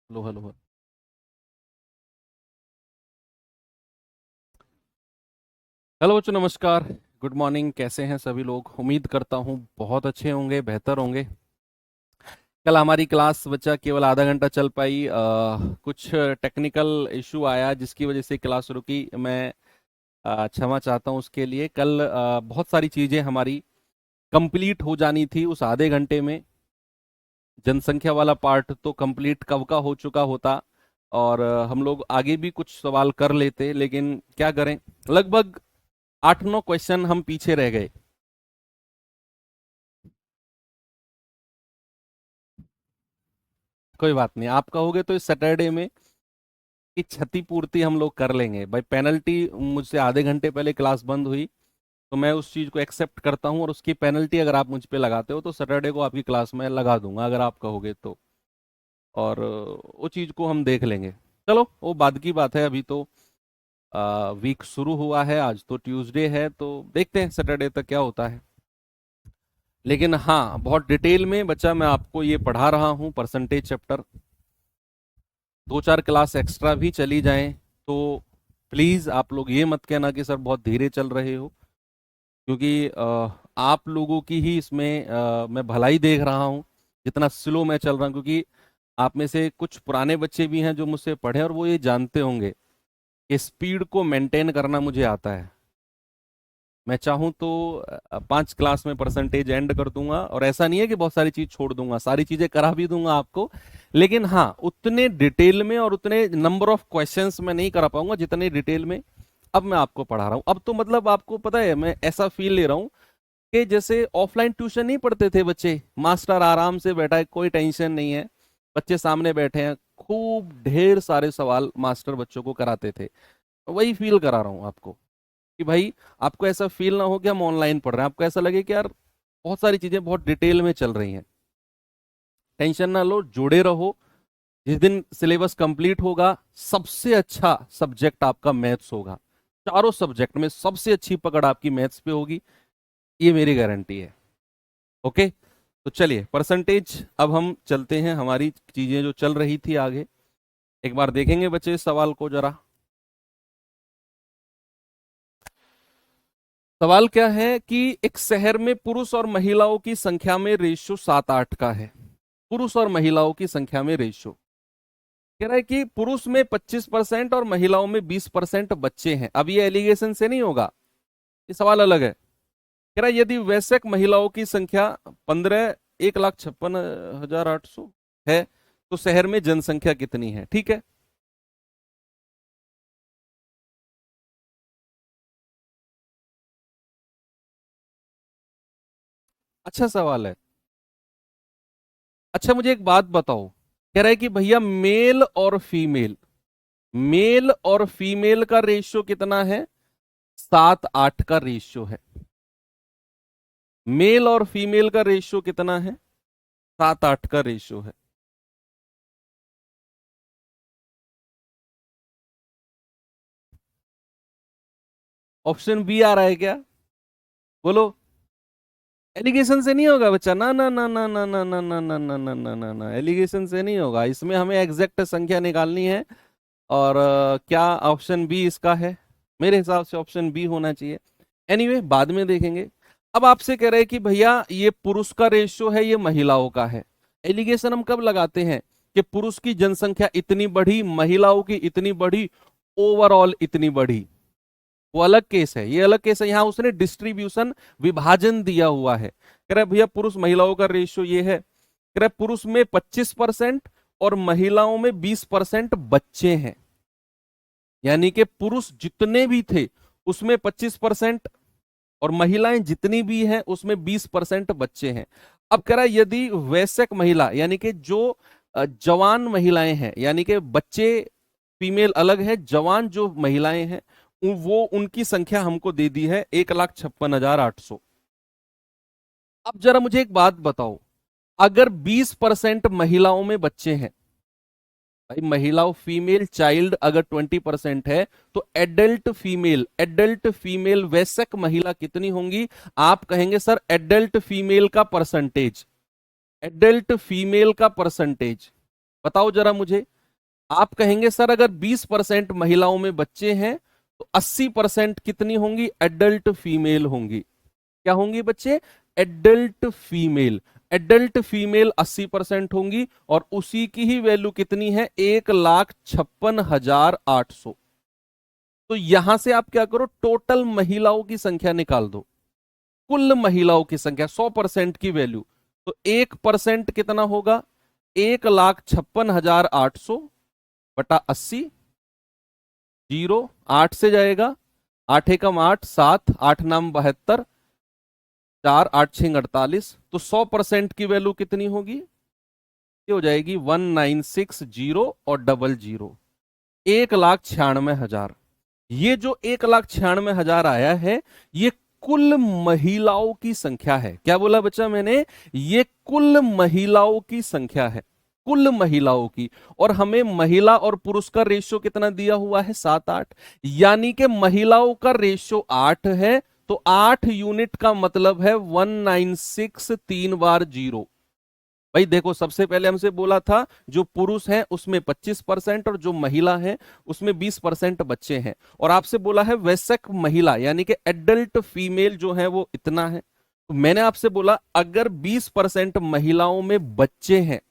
Hello hello hello. Hello बच्चों, नमस्कार। Good morning. कैसे हैं सभी लोग? उम्मीद करता हूँ बहुत अच्छे होंगे, बेहतर होंगे। कल हमारी क्लास बच्चा केवल आधा घंटा चल पाई। कुछ टेक्निकल इशू आया जिसकी वजह से क्लास रुकी। मैं क्षमा चाहता हूँ उसके लिए। कल बहुत सारी चीज़ें हमारी कंप्लीट हो जानी थी उस आधे घंटे में। जनसंख्या वाला पार्ट तो कंप्लीट कब का हो चुका होता, और हम लोग आगे भी कुछ सवाल कर लेते, लेकिन क्या करें, लगभग 8-9 क्वेश्चन हम पीछे रह गए। कोई बात नहीं, आप कहोगे तो इस सैटरडे में की क्षतिपूर्ति हम लोग कर लेंगे भाई। पेनल्टी, मुझसे आधे घंटे पहले क्लास बंद हुई तो मैं उस चीज़ को एक्सेप्ट करता हूँ, और उसकी पेनल्टी अगर आप मुझ पे लगाते हो तो सैटरडे को आपकी क्लास में लगा दूंगा, अगर आप कहोगे तो। और वो चीज़ को हम देख लेंगे। चलो, वो बाद की बात है। अभी तो वीक शुरू हुआ है, आज तो ट्यूसडे है, तो देखते हैं सैटरडे तक क्या होता है। लेकिन हाँ, बहुत डिटेल में बच्चा मैं आपको ये पढ़ा रहा हूँ परसेंटेज चैप्टर। 2-4 क्लास एक्स्ट्रा भी चली जाएं तो प्लीज़ आप लोग ये मत कहना कि सर बहुत धीरे चल रहे हो, क्योंकि आप लोगों की ही इसमें मैं भलाई देख रहा हूँ जितना स्लो मैं चल रहा हूँ। क्योंकि आप में से कुछ पुराने बच्चे भी हैं जो मुझसे पढ़े, और वो ये जानते होंगे कि स्पीड को मेंटेन करना मुझे आता है। मैं चाहूँ तो 5 क्लास में परसेंटेज एंड कर दूंगा, और ऐसा नहीं है कि बहुत सारी चीज छोड़ दूंगा, सारी चीजें करा भी दूंगा आपको। लेकिन हाँ, उतने डिटेल में और उतने नंबर ऑफ क्वेश्चंस में नहीं करा पाऊंगा जितने डिटेल में अब मैं आपको पढ़ा रहा हूँ। अब तो मतलब आपको पता है, मैं ऐसा फील ले रहा हूँ कि जैसे ऑफलाइन ट्यूशन नहीं पढ़ते थे बच्चे, मास्टर आराम से बैठा है, कोई टेंशन नहीं है, बच्चे सामने बैठे हैं, खूब ढेर सारे सवाल मास्टर बच्चों को कराते थे। वही फील करा रहा हूँ आपको कि भाई, आपको ऐसा फील ना हो कि हम ऑनलाइन पढ़ रहे हैं, आपको ऐसा लगे कि यार बहुत सारी चीजें बहुत डिटेल में चल रही हैं। टेंशन ना लो, जुड़े रहो। जिस दिन सिलेबस कंप्लीट होगा, सबसे अच्छा सब्जेक्ट आपका मैथ्स होगा। चारों सब्जेक्ट में सबसे अच्छी पकड़ आपकी मैथ्स पे होगी, ये मेरी गारंटी है। ओके, तो चलिए परसेंटेज अब हम चलते हैं, हमारी चीजें जो चल रही थी आगे एक बार देखेंगे बच्चे इस सवाल को जरा। सवाल क्या है कि एक शहर में पुरुष और महिलाओं की संख्या में रेशियो 7-8 का है। पुरुष और महिलाओं की संख्या में रेशियो कह रहा है कि पुरुष में 25% और महिलाओं में 20% बच्चे हैं। अब ये एलिगेशन से नहीं होगा, ये सवाल अलग है। कह रहा है यदि वयस्क महिलाओं की संख्या 1,56,800 है तो शहर में जनसंख्या कितनी है? ठीक है। अच्छा सवाल है। अच्छा, मुझे एक बात बताओ। कह रहा है कि भैया मेल और फीमेल का रेशियो कितना है? 7-8 का रेशियो है। मेल और फीमेल का रेशियो कितना है? 7-8 का रेशियो है। ऑप्शन बी आ रहा है क्या? बोलो। एलिगेशन से नहीं होगा बच्चा, ना ना ना ना ना ना ना ना ना ना ना ना ना ना, एलिगेशन से नहीं होगा। इसमें हमें एग्जैक्ट संख्या निकालनी है। और क्या ऑप्शन बी इसका है? मेरे हिसाब से ऑप्शन बी होना चाहिए। एनीवे, बाद में देखेंगे। अब आपसे कह रहे हैं कि भैया ये पुरुष का रेशियो है, ये महिलाओं का है। एलिगेशन हम कब लगाते हैं कि पुरुष की जनसंख्या इतनी बढ़ी, महिलाओं की इतनी बढ़ी, ओवरऑल इतनी बढ़ी। वो अलग केस है, ये अलग केस है। यहां उसने डिस्ट्रीब्यूशन, विभाजन दिया हुआ है। कह रहा है भैया पुरुष महिलाओं का रेशियो ये है। कह रहा है पुरुष में 25% और महिलाओं में 20% बच्चे हैं। यानी कि पुरुष जितने भी थे उसमें 25% और महिलाएं जितनी भी हैं उसमें 20% बच्चे हैं। अब कह रहा है यदि वयस्क महिला, यानी कि जो जवान महिलाएं हैं, यानी कि बच्चे फीमेल अलग है, जवान जो महिलाएं हैं वो उनकी संख्या हमको दे दी है 1,56,800। अब जरा मुझे एक बात बताओ, अगर 20% महिलाओं में बच्चे हैं, भाई महिलाओं फीमेल चाइल्ड अगर 20% है, तो एडल्ट फीमेल वयस्क महिला कितनी होंगी? आप कहेंगे सर एडल्ट फीमेल का परसेंटेज, एडल्ट फीमेल का परसेंटेज बताओ जरा मुझे। आप कहेंगे सर अगर 20% महिलाओं में बच्चे हैं तो 80% कितनी होंगी, एडल्ट फीमेल होंगी। क्या होंगी बच्चे, एडल्ट फीमेल। एडल्ट फीमेल 80% होंगी और उसी की ही वैल्यू कितनी है, 1,56,800। तो यहां से आप क्या करो, टोटल महिलाओं की संख्या निकाल दो, कुल महिलाओं की संख्या 100% की वैल्यू। तो 1% कितना होगा, 1,56,800 बटा 80, 8 से जाएगा, 8 एकम 8, 7, 8 नाम 72, 4 8 6 48। तो 100% की वैल्यू कितनी होगी, ये हो जाएगी 1960 और 00, 1,96,000। ये जो 1,96,000 आया है, ये कुल महिलाओं की संख्या है। क्या बोला बच्चा मैंने, ये कुल महिलाओं की संख्या है, कुल महिलाओं की। और हमें महिला और पुरुष का रेशियो कितना दिया हुआ है, 7-8, यानी कि महिलाओं का रेशियो 8 है। तो 8 यूनिट का मतलब है 196 3 बार 0। भाई देखो, सबसे पहले हमसे बोला था जो पुरुष है उसमें 25% और जो महिला है उसमें 20% बच्चे हैं। और आपसे बोला है वयस्क महिला, यानी कि एडल्ट फीमेल जो है वो इतना है। तो मैंने आपसे बोला अगर 20% महिलाओं में बच्चे हैं,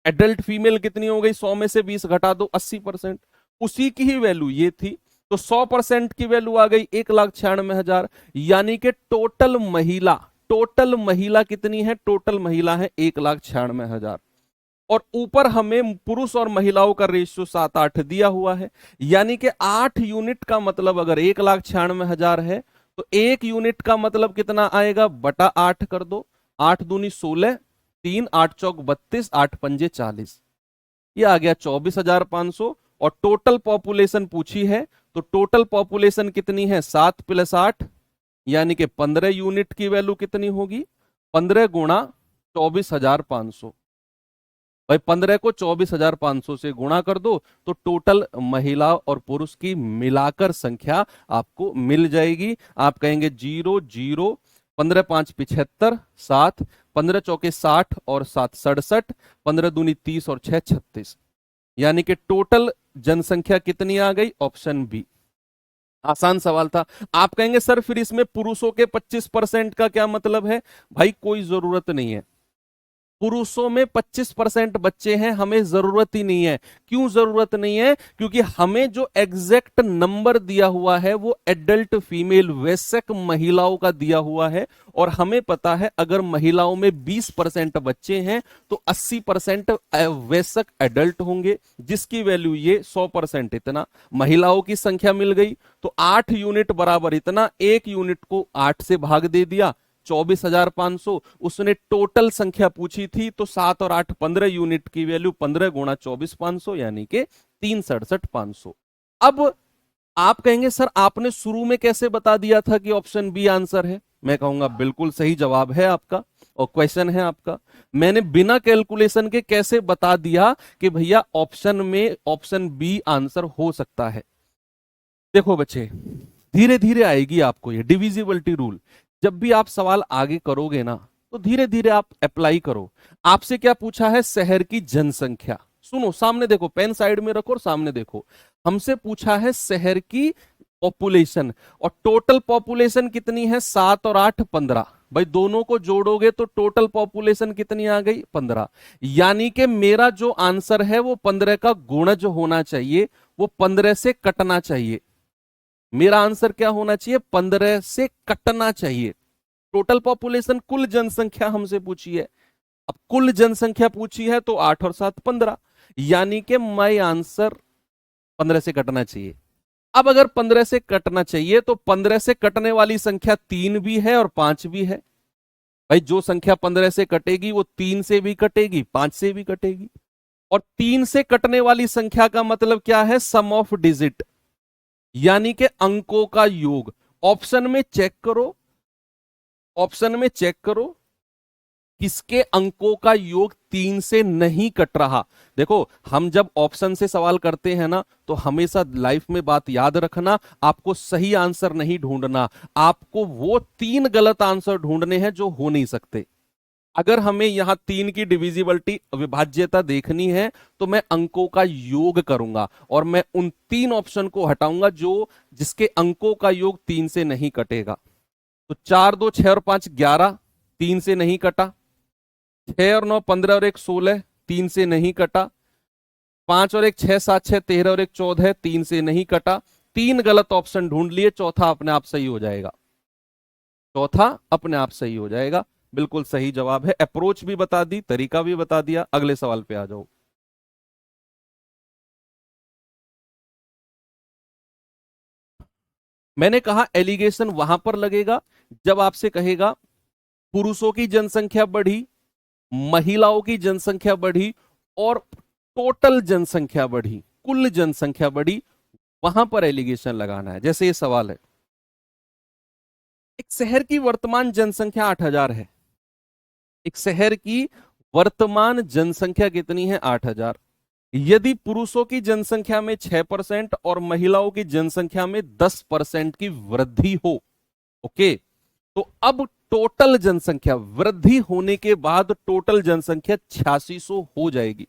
एडल्ट फीमेल कितनी हो गई, 100 में से 20 घटा दो, 80%। उसी की ही वैल्यू ये थी। तो 100% की वैल्यू आ गई 1,96,000, यानी कि टोटल महिला कितनी है, टोटल महिला है 1,96,000। और ऊपर हमें पुरुष और महिलाओं का रेशियो 7-8 दिया हुआ है, यानी कि 8 यूनिट का मतलब अगर 1,96,000 है तो 1 यूनिट का मतलब कितना आएगा, बटा 8 कर दो, 8 दूनी 16, 3 8 चौक 32, 8 पंजे 40, ये आ गया 24,500। और टोटल पॉपुलेशन पूछी है, तो टोटल पॉपुलेशन कितनी है, 7 + 8 यानी कि 15 यूनिट की वैल्यू कितनी होगी, 15 गुणा 24,500। भाई 15 को 24,500 से गुणा कर दो तो टोटल महिला और पुरुष की मिलाकर संख्या आपको मिल जाएगी। आप कहेंगे 0 0, 15 5 75, 7, 15 चौके 60 और 7 67, 15 दूनी 30 और 6 36, यानी कि टोटल जनसंख्या कितनी आ गई, ऑप्शन बी। आसान सवाल था। आप कहेंगे सर फिर इसमें पुरुषों के 25% का क्या मतलब है, भाई कोई जरूरत नहीं है। पुरुषों में 25% बच्चे हैं, हमें जरूरत ही नहीं है। क्यों जरूरत नहीं है, क्योंकि हमें जो एग्जैक्ट नंबर दिया हुआ है वो एडल्ट फीमेल वयस्क महिलाओं का दिया हुआ है। और हमें पता है अगर महिलाओं में 20% बच्चे हैं तो 80% वयस्क एडल्ट होंगे, जिसकी वैल्यू ये 100% इतना। महिलाओं की संख्या मिल गई तो 8 यूनिट बराबर इतना, 1 यूनिट को 8 से भाग दे दिया, 24,500। उसने टोटल संख्या पूछी थी तो 7 और 8 15 यूनिट की वैल्यू, 15 गुणा 24,500 यानी कि 367,500। अब आप कहेंगे सर आपने शुरू में कैसे बता दिया था कि ऑप्शन बी आंसर है। मैं कहूंगा बिल्कुल सही जवाब है आपका और क्वेश्चन है आपका। मैंने बिना कैलकुलेशन के कैसे बता दिया कि भैया ऑप्शन में ऑप्शन बी आंसर हो सकता है। देखो बच्चे, धीरे धीरे आएगी आपको ये डिविजिबिलिटी रूल। जब भी आप सवाल आगे करोगे ना तो धीरे धीरे आप अप्लाई करो। आपसे क्या पूछा है, शहर की जनसंख्या। सुनो, सामने देखो, पेन साइड में रखो और सामने देखो। हमसे पूछा है शहर की पॉपुलेशन, और टोटल पॉपुलेशन कितनी है, 7 और 8 15। भाई दोनों को जोड़ोगे तो टोटल पॉपुलेशन कितनी आ गई, 15। यानी कि मेरा जो आंसर है वो 15 का गुणज होना चाहिए, वो 15 से कटना चाहिए। मेरा आंसर क्या होना चाहिए, 15 से कटना चाहिए। टोटल पॉपुलेशन कुल जनसंख्या हमसे पूछी है, अब कुल जनसंख्या पूछी है तो 8 और 7 15, यानी कि माय आंसर 15 से कटना चाहिए। अब अगर 15 से कटना चाहिए तो 15 से कटने वाली संख्या 3 भी है और 5 भी है। भाई जो संख्या 15 से कटेगी वो 3 से भी कटेगी, 5 से भी कटेगी। और 3 से कटने वाली संख्या का मतलब क्या है, सम ऑफ डिजिट, यानी कि अंकों का योग। ऑप्शन में चेक करो, ऑप्शन में चेक करो किसके अंकों का योग 3 से नहीं कट रहा। देखो, हम जब ऑप्शन से सवाल करते हैं ना तो हमेशा लाइफ में बात याद रखना, आपको सही आंसर नहीं ढूंढना, आपको वो 3 गलत आंसर ढूंढने हैं जो हो नहीं सकते। अगर हमें यहां 3 की डिविजिबिलिटी विभाज्यता देखनी है तो मैं अंकों का योग करूंगा और मैं उन 3 ऑप्शन को हटाऊंगा जो जिसके अंकों का योग 3 से नहीं कटेगा। तो 4 2 6 और 5 11, 3 से नहीं कटा। 6 और 9 15 और 1 16, 3 से नहीं कटा। 5 और 1 6 7 6 13 और 1 14, 3 से नहीं कटा। 3 गलत ऑप्शन ढूंढ लिए, चौथा अपने आप सही हो जाएगा। चौथा अपने आप सही हो जाएगा। बिल्कुल सही जवाब है। अप्रोच भी बता दी, तरीका भी बता दिया। अगले सवाल पे आ जाओ। मैंने कहा एलिगेशन वहां पर लगेगा जब आपसे कहेगा पुरुषों की जनसंख्या बढ़ी, महिलाओं की जनसंख्या बढ़ी और टोटल जनसंख्या बढ़ी, कुल जनसंख्या बढ़ी, वहां पर एलिगेशन लगाना है। जैसे ये सवाल है, एक शहर की वर्तमान जनसंख्या 8,000 है। एक शहर की वर्तमान जनसंख्या कितनी है? 8,000। यदि पुरुषों की जनसंख्या में 6% और महिलाओं की जनसंख्या में 10% की वृद्धि हो, ओके, तो अब टोटल जनसंख्या वृद्धि होने के बाद टोटल जनसंख्या 8600 हो जाएगी।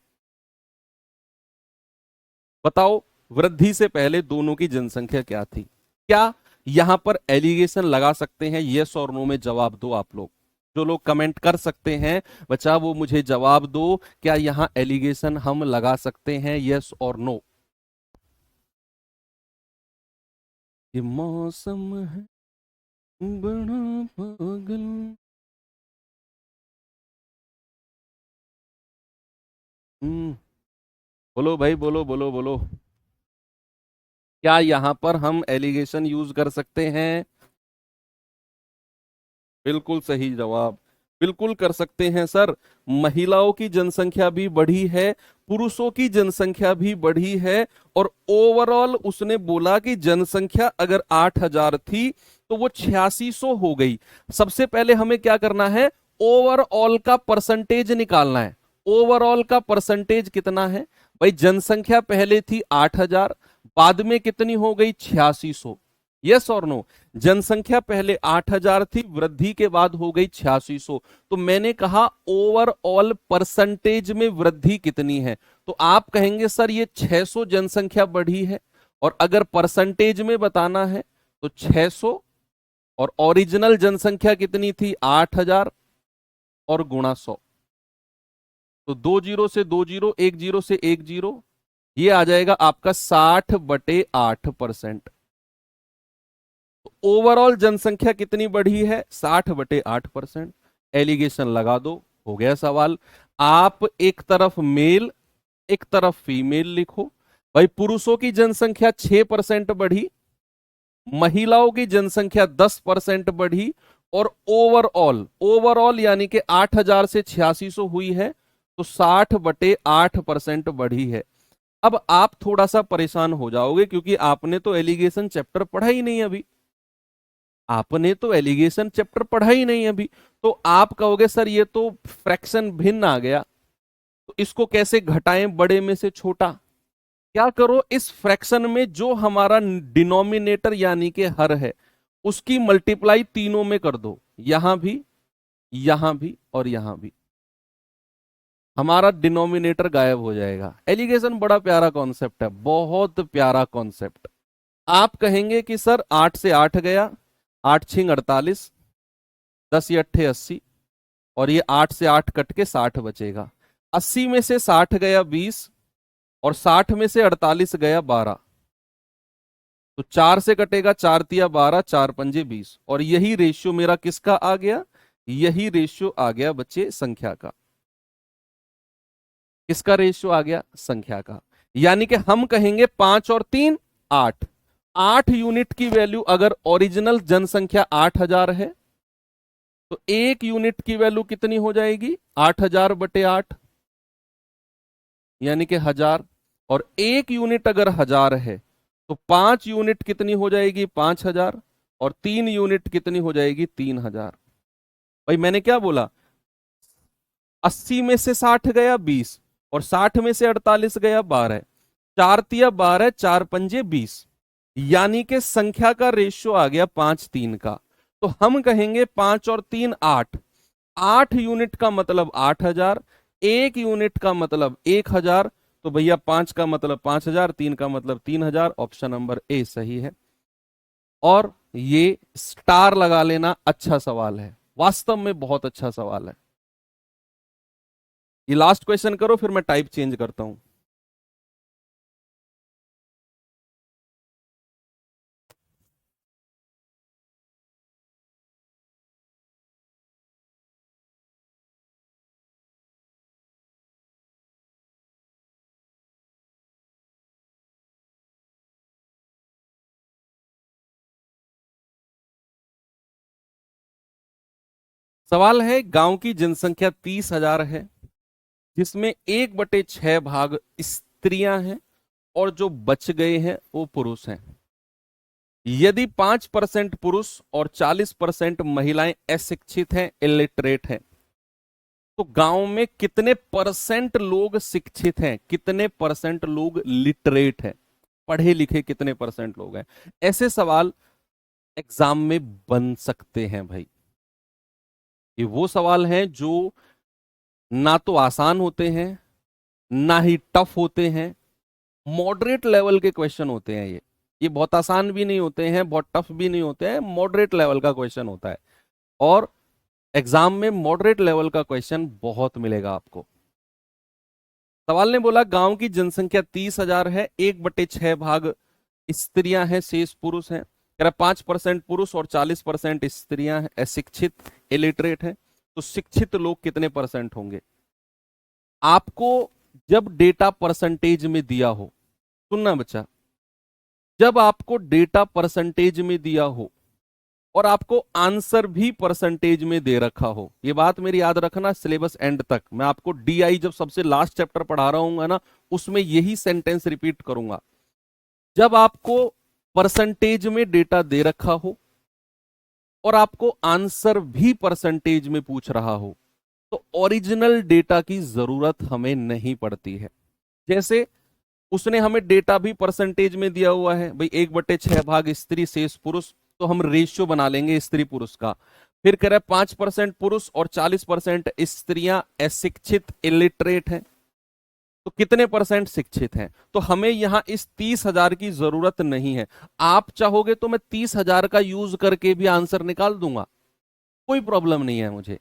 बताओ वृद्धि से पहले दोनों की जनसंख्या क्या थी? क्या यहां पर एलिगेशन लगा सकते हैं? यस और नो में जवाब दो आप लोग। जो लोग कमेंट कर सकते हैं बच्चा वो मुझे जवाब दो, क्या यहां एलिगेशन हम लगा सकते हैं? यस और नो। ये मौसम है बड़ा पागल। हम्म, बोलो भाई, बोलो बोलो बोलो। क्या यहां पर हम एलिगेशन यूज कर सकते हैं? बिल्कुल सही जवाब। बिल्कुल कर सकते हैं सर। महिलाओं की जनसंख्या भी बढ़ी है, पुरुषों की जनसंख्या भी बढ़ी है, और ओवरऑल उसने बोला कि जनसंख्या अगर 8,000 थी तो वो 8600 हो गई। सबसे पहले हमें क्या करना है? ओवरऑल का परसेंटेज निकालना है। ओवरऑल का परसेंटेज कितना है भाई? जनसंख्या पहले थी 8,000, बाद में कितनी हो गई? 8600। यस और नो? जनसंख्या पहले 8,000 थी, वृद्धि के बाद हो गई 8600। तो मैंने कहा ओवरऑल परसेंटेज में वृद्धि कितनी है? तो आप कहेंगे सर ये 600 जनसंख्या बढ़ी है, और अगर परसेंटेज में बताना है तो 600, और ओरिजिनल जनसंख्या कितनी थी? 8,000, और गुणा 100। तो 2 जीरो से 2 जीरो, 1 जीरो से 1 जीरो, ये आ जाएगा आपका 60/8%। ओवरऑल जनसंख्या कितनी बढ़ी है? 60/8%। एलिगेशन लगा दो, हो गया सवाल। आप एक तरफ मेल एक तरफ फीमेल लिखो। भाई पुरुषों की जनसंख्या 6% बढ़ी, महिलाओं की जनसंख्या 10% बढ़ी, और ओवरऑल ओवरऑल यानी कि 8,000 से 8600 हुई है, तो 60/8% बढ़ी है। अब आप थोड़ा सा परेशान हो जाओगे क्योंकि आपने तो एलिगेशन चैप्टर पढ़ा ही नहीं अभी। आपने तो एलिगेशन चैप्टर पढ़ा ही नहीं अभी। तो आप कहोगे सर ये तो फ्रैक्शन भिन्न आ गया, तो इसको कैसे घटाएं बड़े में से छोटा? क्या करो, इस फ्रैक्शन में जो हमारा डिनोमिनेटर यानी कि हर है उसकी मल्टीप्लाई तीनों में कर दो। यहां भी और यहां भी। हमारा डिनोमिनेटर गायब हो जाएगा। एलिगेशन बड़ा प्यारा कॉन्सेप्ट है, बहुत प्यारा कॉन्सेप्ट। आप कहेंगे कि सर 8 से 8 गया, 8 छिंग 48, 10 या 8 80, और ये 8 से 8 कट के 60 बचेगा। 80 में से 60 गया 20, और 60 में से 48 गया 12। तो 4 से कटेगा 4 तिया 12, 4 पंजे 20, और यही रेशियो मेरा किसका आ गया? यही रेशियो आ गया बच्चे संख्या का। किसका रेशियो आ गया? संख्या का। यानी कि हम कहेंगे 5 और 3 8। 8 यूनिट की वैल्यू अगर ओरिजिनल जनसंख्या 8,000 है तो 1 यूनिट की वैल्यू कितनी हो जाएगी? 8,000/8, यानी कि 1000। और 1 यूनिट अगर 1000 है तो 5 यूनिट कितनी हो जाएगी? 5,000। और 3 यूनिट कितनी हो जाएगी? 3,000। भाई मैंने क्या बोला? 80 में से 60 गया 20, और 60 में से 48 गया 12। 4 तिया 12, 4 पंजे 20, यानी कि संख्या का रेशियो आ गया 5 3 का। तो हम कहेंगे 5 और 3 8। 8 यूनिट का मतलब 8,000, 1 यूनिट का मतलब 1,000, तो भैया 5 का मतलब 5,000, 3 का मतलब 3,000। ऑप्शन नंबर ए सही है। और ये स्टार लगा लेना, अच्छा सवाल है, वास्तव में बहुत अच्छा सवाल है। ये लास्ट क्वेश्चन करो, फिर मैं टाइप चेंज करता हूं। सवाल है, गांव की जनसंख्या 30,000 है, जिसमें 1/6 भाग स्त्रियां हैं और जो बच गए हैं वो पुरुष हैं। यदि 5% पुरुष और 40% महिलाएं अशिक्षित हैं, इलिटरेट हैं, तो गांव में कितने परसेंट लोग शिक्षित हैं, कितने परसेंट लोग लिटरेट हैं, पढ़े लिखे कितने परसेंट लोग हैं? ऐसे सवाल एग्जाम में बन सकते हैं भाई। ये वो सवाल हैं जो ना तो आसान होते हैं, ना ही टफ होते हैं, मॉडरेट लेवल के क्वेश्चन होते हैं ये बहुत आसान भी नहीं होते हैं, बहुत टफ भी नहीं होते हैं, मॉडरेट लेवल का क्वेश्चन होता है। और एग्जाम में मॉडरेट लेवल का क्वेश्चन बहुत मिलेगा आपको। सवाल ने बोला गांव की जनसंख्या 30,000 है, 1/6 भाग स्त्रियां हैं, शेष पुरुष हैं। कह रहा 5% पुरुष और 40% स्त्रियां हैं, अशिक्षित, इलिटरेट हैं। तो शिक्षित लोग कितने परसेंट होंगे? आपको जब डेटा परसेंटेज में दिया हो, सुनना बच्चा, जब आपको डेटा परसेंटेज में दिया हो और आपको आंसर भी परसेंटेज में दे रखा हो, ये बात मेरी याद रखना सिलेबस एंड तक। मैं आपको डीआई जब सबसे लास्ट चैप्टर पढ़ा रहा हूं ना, उसमें यही सेंटेंस रिपीट करूंगा। जब आपको परसेंटेज में डेटा दे रखा हो और आपको आंसर भी परसेंटेज में पूछ रहा हो, तो ओरिजिनल डेटा की जरूरत हमें नहीं पड़ती है। जैसे उसने हमें डेटा भी परसेंटेज में दिया हुआ है भाई, 1/6 भाग स्त्री शेष पुरुष, तो हम रेशियो बना लेंगे स्त्री पुरुष का। फिर कह रहे 5% पुरुष और 40% स्त्रियां अशिक्षित, इलिटरेट हैं, तो कितने परसेंट शिक्षित हैं? तो हमें यहां इस 30,000 की जरूरत नहीं है। आप चाहोगे तो मैं 30,000 का यूज करके भी आंसर निकाल दूंगा, कोई प्रॉब्लम नहीं है मुझे।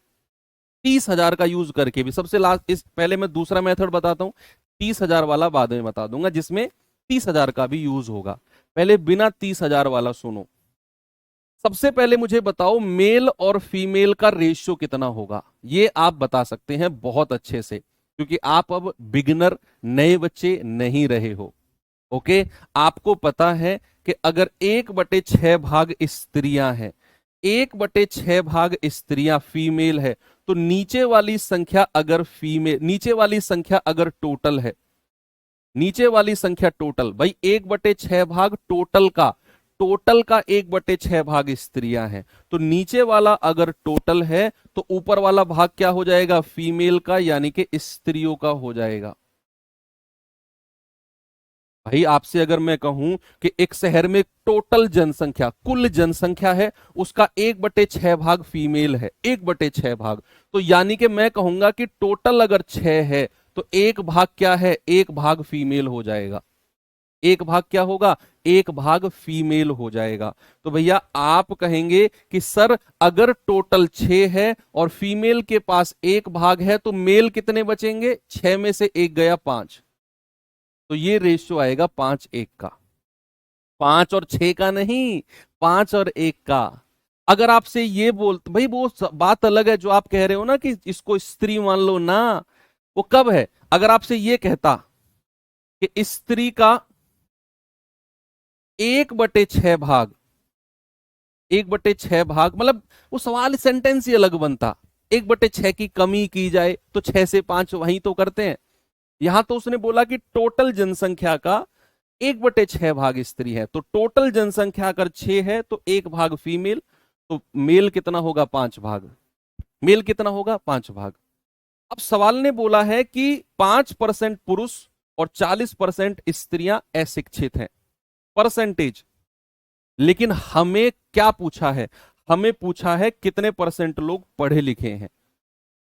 30,000 का यूज करके भी, सबसे लास्ट, इस पहले मैं दूसरा मेथड बताता हूं, 30,000 वाला बाद में बता दूंगा जिसमें 30,000 का भी यूज होगा। पहले बिना 30,000 वाला सुनो। सबसे पहले मुझे बताओ मेल और फीमेल का रेशियो कितना होगा? ये आप बता सकते हैं बहुत अच्छे से, क्योंकि आप अब बिगिनर, नए बच्चे नहीं रहे हो। ओके, आपको पता है कि अगर 1/6 भाग स्त्रियां हैं, 1/6 भाग स्त्रियां फीमेल है, तो नीचे वाली संख्या अगर फीमेल, नीचे वाली संख्या अगर टोटल है, नीचे वाली संख्या टोटल, भाई 1/6 भाग टोटल का, टोटल का 1/6 भाग स्त्रियां हैं, तो नीचे वाला अगर टोटल है तो ऊपर वाला भाग क्या हो जाएगा? फीमेल का, यानी कि स्त्रियों का हो जाएगा। भाई आपसे अगर मैं कहूं कि एक शहर में टोटल जनसंख्या, कुल जनसंख्या है, उसका 1/6 भाग फीमेल है, 1/6 भाग, तो यानी कि मैं कहूंगा कि टोटल अगर 6 है तो एक भाग क्या है? एक भाग फीमेल हो जाएगा। एक भाग क्या होगा? एक भाग फीमेल हो जाएगा। तो भैया आप कहेंगे कि सर अगर टोटल 6 है और फीमेल के पास एक भाग है, तो मेल कितने बचेंगे? 6 में से एक गया 5, तो ये रेशियो आएगा 5:1 का। 5 और 6 का नहीं, 5 और 1 का। अगर आपसे ये बोल, भाई वो बात अलग है जो आप कह रहे हो ना कि इसको स्त्री मान लो ना, वो कब है? अगर आपसे ये कहता कि स्त्री का 1/6 भाग, 1/6 भाग, मतलब वो सवाल, सेंटेंस ही अलग बनता। 1/6 की कमी की जाए तो 6 से 5 वहीं तो करते हैं। यहां तो उसने बोला कि टोटल जनसंख्या का 1/6 भाग स्त्री है, तो टोटल जनसंख्या अगर 6 है तो एक भाग फीमेल, तो मेल कितना होगा? 5 भाग। मेल कितना होगा? 5 भाग। अब सवाल ने बोला है कि 5% पुरुष और 40% स्त्रियां अशिक्षित हैं, परसेंटेज। लेकिन हमें क्या पूछा है? हमें पूछा है कितने परसेंट लोग पढ़े लिखे हैं।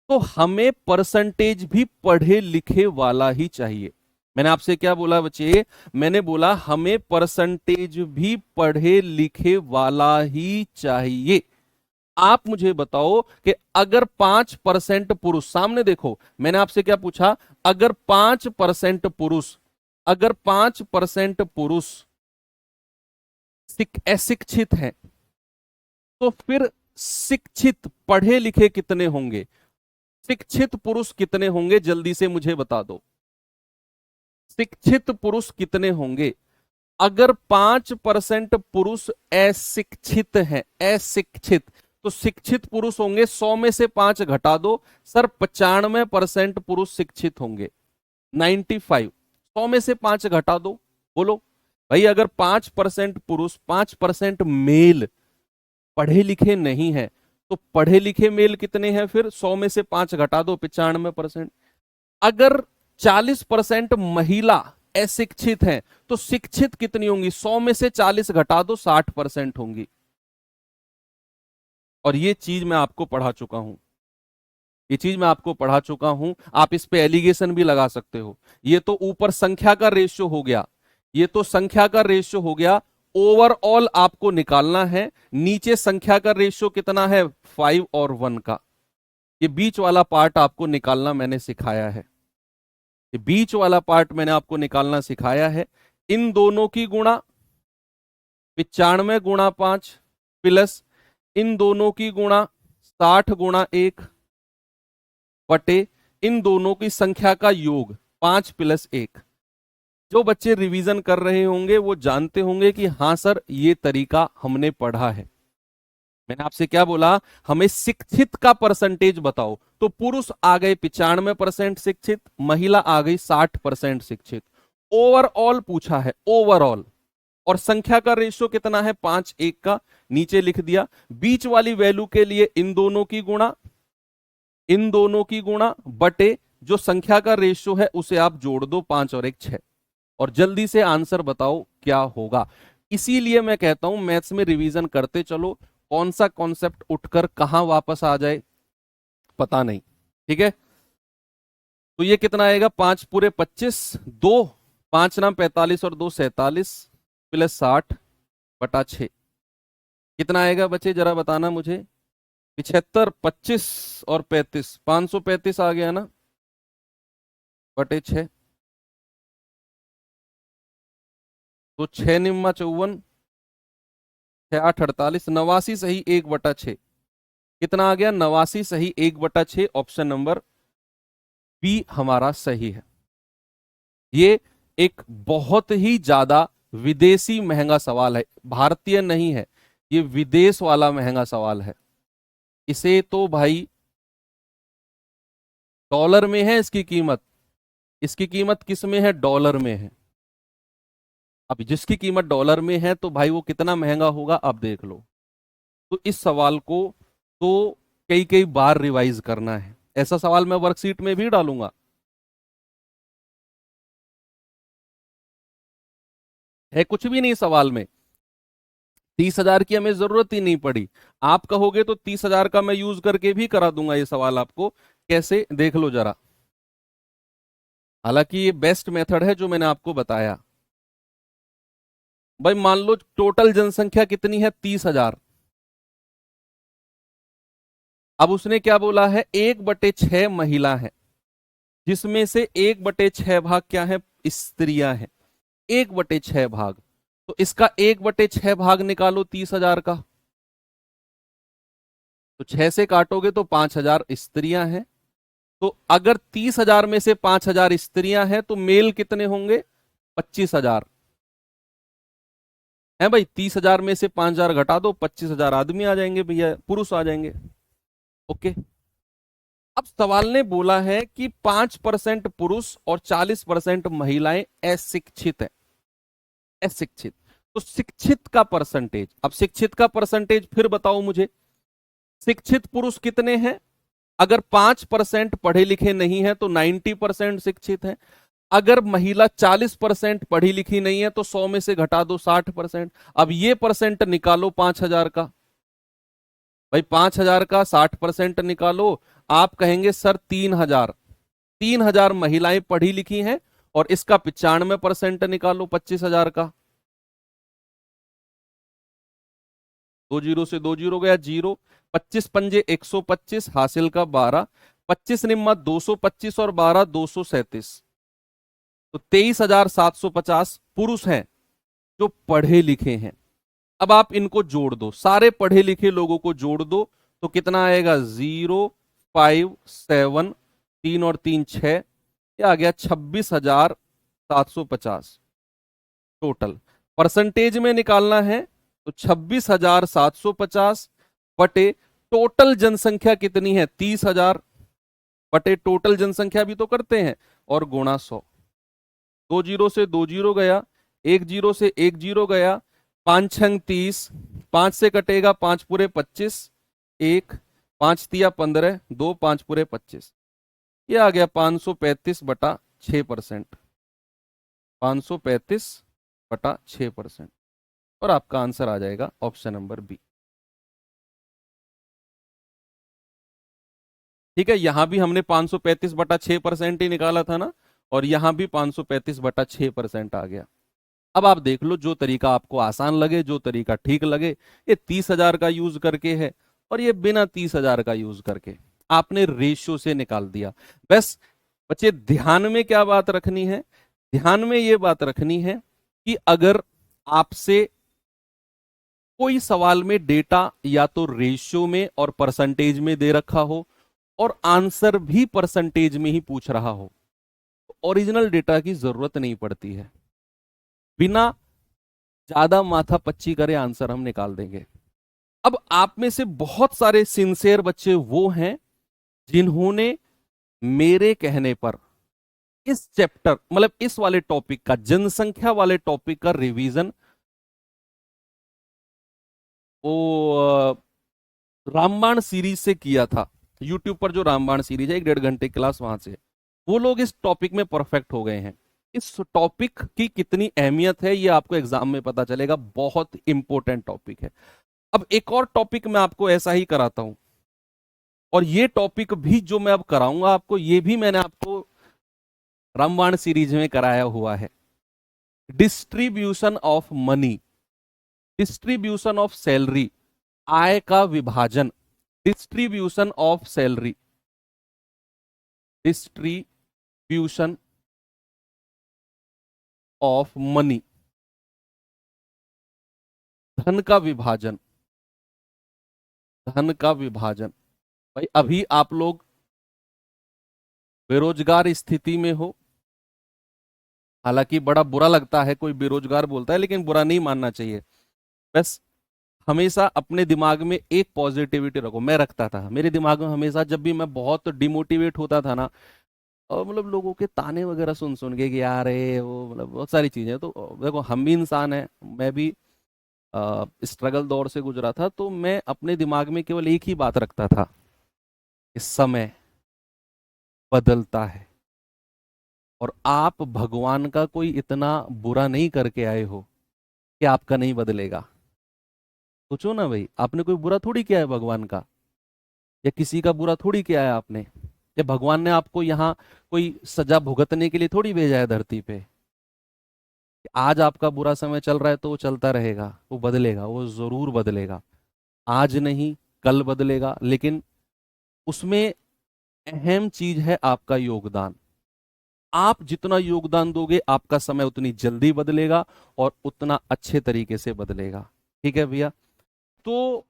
तो हमें परसेंटेज भी पढ़े लिखे वाला ही चाहिए। मैंने आपसे क्या बोला बच्चे? मैंने बोला हमें परसेंटेज भी पढ़े लिखे वाला ही चाहिए। आप मुझे बताओ कि अगर 5% पुरुष, सामने देखो मैंने आपसे क्या पूछा, अगर 5% पुरुष, अगर 5% पुरुष अशिक्षित हैं, तो फिर शिक्षित पढ़े लिखे कितने होंगे? शिक्षित पुरुष कितने होंगे? जल्दी से मुझे बता दो, शिक्षित पुरुष कितने होंगे? अगर 5% पुरुष अशिक्षित हैं, अशिक्षित, तो शिक्षित पुरुष होंगे, 100 में से 5 घटा दो सर, 95% पुरुष शिक्षित होंगे। 95, 100 में से 5 घटा दो, बोलो भाई। अगर 5% पुरुष, 5% मेल पढ़े लिखे नहीं है, तो पढ़े लिखे मेल कितने हैं? फिर 100 में से 5 घटा दो, 95%। अगर 40% महिला अशिक्षित हैं, तो शिक्षित कितनी होंगी? 100 में से 40 घटा दो, 60% होंगी। और ये चीज मैं आपको पढ़ा चुका हूं, ये चीज मैं आपको पढ़ा चुका हूं। आप इस पे एलिगेशन भी लगा सकते हो। ये तो ऊपर संख्या का रेशियो हो गया, ये तो संख्या का रेशियो हो गया। ओवरऑल आपको निकालना है, नीचे संख्या का रेशियो कितना है? 5 और 1 का। ये बीच वाला पार्ट आपको निकालना मैंने सिखाया है, ये बीच वाला पार्ट मैंने आपको निकालना सिखाया है। इन दोनों की गुणा 95 गुणा 5 प्लस इन दोनों की गुणा 60 गुणा 1 बटे इन दोनों की संख्या का योग 5 + 1। जो बच्चे रिवीजन कर रहे होंगे वो जानते होंगे कि हाँ सर ये तरीका हमने पढ़ा है। मैंने आपसे क्या बोला? हमें शिक्षित का परसेंटेज बताओ, तो पुरुष आ गए 95% शिक्षित, महिला आ गई 60% शिक्षित। ओवरऑल पूछा है, ओवरऑल, और संख्या का रेशियो कितना है? 5:1 का, नीचे लिख दिया। बीच वाली वैल्यू के लिए इन दोनों की गुणा, इन दोनों की गुणा बटे जो संख्या का रेशियो है उसे आप जोड़ दो, 5 और 1 6, और जल्दी से आंसर बताओ क्या होगा। इसीलिए मैं कहता हूं मैथ्स में रिवीजन करते चलो, कौन सा कॉन्सेप्ट उठकर कहां वापस आ जाए पता नहीं। ठीक है, तो ये कितना आएगा? 5 पूरे 25, 2 5 नाम 45 और 2 47 प्लस 60 बटा 6, कितना आएगा बच्चे जरा बताना मुझे? 75, 25 और 35, 535 आ गया ना, बटे 6। तो 6 निम्मा 54, 6 8 48, 89 सही 1/6, कितना आ गया? 89 सही 1/6। ऑप्शन नंबर बी हमारा सही है। ये एक बहुत ही ज्यादा विदेशी महंगा सवाल है, भारतीय नहीं है, ये विदेश वाला महंगा सवाल है। इसे तो भाई डॉलर में है इसकी कीमत, इसकी कीमत किस में है? डॉलर में है। अब जिसकी कीमत डॉलर में है तो भाई वो कितना महंगा होगा आप देख लो। तो इस सवाल को तो कई कई बार रिवाइज करना है। ऐसा सवाल मैं वर्कशीट में भी डालूंगा। है कुछ भी नहीं सवाल में, 30,000 की हमें जरूरत ही नहीं पड़ी। आप कहोगे तो 30,000 का मैं यूज करके भी करा दूंगा ये सवाल आपको। कैसे, देख लो जरा। हालांकि ये बेस्ट मेथड है जो मैंने आपको बताया। भाई मान लो टोटल जनसंख्या कितनी है? 30,000। अब उसने क्या बोला है? 1/6 महिला है, जिसमें से 1/6 भाग क्या है? स्त्रियां हैं। 1/6 भाग, तो इसका 1/6 भाग निकालो 30,000 का, तो 6 से काटोगे तो 5,000 स्त्रियां हैं। तो अगर 30,000 में से 5,000 स्त्रियां हैं तो मेल कितने होंगे? 25,000 है भाई। 30,000 में से 5,000 घटा दो, 25,000 आदमी आ जाएंगे भैया, पुरुष आ जाएंगे। ओके, अब सवाल ने बोला है कि 5% पुरुष और 40% महिलाएं अशिक्षित है, अशिक्षित। तो शिक्षित का परसेंटेज, अब शिक्षित का परसेंटेज फिर बताओ मुझे। शिक्षित पुरुष कितने हैं? अगर 5% पढ़े लिखे नहीं है तो 90% शिक्षित है। अगर महिला 40% पढ़ी लिखी नहीं है तो 100 में से घटा दो 60%। अब ये परसेंट निकालो 5,000 का, भाई 5,000 का 60% निकालो। आप कहेंगे सर 3,000, 3,000 महिलाएं पढ़ी लिखी हैं और इसका 95% निकालो 25,000 का। 2 जीरो से 2 जीरो गया, जीरो। 25 पंजे 125, हासिल का 12, 25 निम्मा 225 और 12 237, तो 23,750 पुरुष हैं जो पढ़े लिखे हैं। अब आप इनको जोड़ दो, सारे पढ़े लिखे लोगों को जोड़ दो, तो कितना आएगा? 057, 3 और 3 6, ये आ गया 26,750 टोटल। परसेंटेज में निकालना है तो 26,750 बटे टोटल जनसंख्या कितनी है? 30,000 बटे टोटल जनसंख्या भी तो करते हैं, और गुणा 100। 2 जीरो से 2 जीरो गया, 1 जीरो से 1 जीरो गया, 5 छंग 30, 5 से कटेगा 5 पूरे 25, 1 5 तिया 15, 2 5 पूरे 25, ये आ गया 535 बटा 6%, 535 बटा 6%, और आपका आंसर आ जाएगा ऑप्शन नंबर बी। ठीक है, यहां भी हमने 535 बटा 6% ही निकाला था ना, और यहां भी 535 बटा 6% आ गया। अब आप देख लो, जो तरीका आपको आसान लगे, जो तरीका ठीक लगे। ये 30,000 का यूज करके है, और ये बिना 30,000 का यूज करके आपने रेशियो से निकाल दिया। बस बच्चे, ध्यान में क्या बात रखनी है? ध्यान में ये बात रखनी है कि अगर आपसे कोई सवाल में डेटा या तो रेशियो में और परसेंटेज में दे रखा हो, और आंसर भी परसेंटेज में ही पूछ रहा हो, तो ओरिजिनल डेटा की जरूरत नहीं पड़ती है। बिना ज्यादा माथा पच्ची करे आंसर हम निकाल देंगे। अब आप में से बहुत सारे सिंसियर बच्चे वो हैं जिन्होंने मेरे कहने पर इस चैप्टर, मतलब इस वाले टॉपिक का, जनसंख्या वाले टॉपिक का रिवीजन वो रामबाण सीरीज से किया था। यूट्यूब पर जो रामबाण सीरीज है, 1-1.5 घंटे क्लास, वहां से वो लोग इस टॉपिक में परफेक्ट हो गए हैं। इस टॉपिक की कितनी अहमियत है ये आपको एग्जाम में पता चलेगा, बहुत इंपॉर्टेंट टॉपिक है। अब एक और टॉपिक मैं आपको ऐसा ही कराता हूं, और ये टॉपिक भी जो मैं अब कराऊंगा आपको, ये भी मैंने आपको रामबाण सीरीज में कराया हुआ है। Distribution of money, distribution of salary, आय का विभाजन, distribution of salary, distribution of money, धन का विभाजन, धन का विभाजन। भाई अभी आप लोग बेरोजगार स्थिति में हो, हालांकि बड़ा बुरा लगता है कोई बेरोजगार बोलता है, लेकिन बुरा नहीं मानना चाहिए। बस हमेशा अपने दिमाग में एक पॉजिटिविटी रखो। मैं रखता था मेरे दिमाग में हमेशा, जब भी मैं बहुत डिमोटिवेट होता था ना, और मतलब लोगों के ताने वगैरह सुन सुन के कि यार वो, मतलब बहुत सारी चीजें, तो देखो हम भी इंसान हैं, मैं भी स्ट्रगल दौर से गुजरा था, तो मैं अपने दिमाग में केवल एक ही बात रखता था, इस समय बदलता है, और आप भगवान का कोई इतना बुरा नहीं करके आए हो कि आपका नहीं बदलेगा। सोचो ना भाई, आपने कोई बुरा थोड़ी किया है भगवान का, या किसी का बुरा थोड़ी किया है आपने, या भगवान ने आपको यहाँ कोई सजा भुगतने के लिए थोड़ी भेजा है धरती पे। आज आपका बुरा समय चल रहा है तो वो चलता रहेगा, वो बदलेगा, वो जरूर बदलेगा। आज नहीं, कल बदलेगा, लेकिन उसमें अहम चीज है आपका योगदान। आप जितना योगदान दोगे, आपका समय उतनी जल्दी बदलेगा और उतना अच्छे तरीके से बदलेगा। ठीक है भैया? तो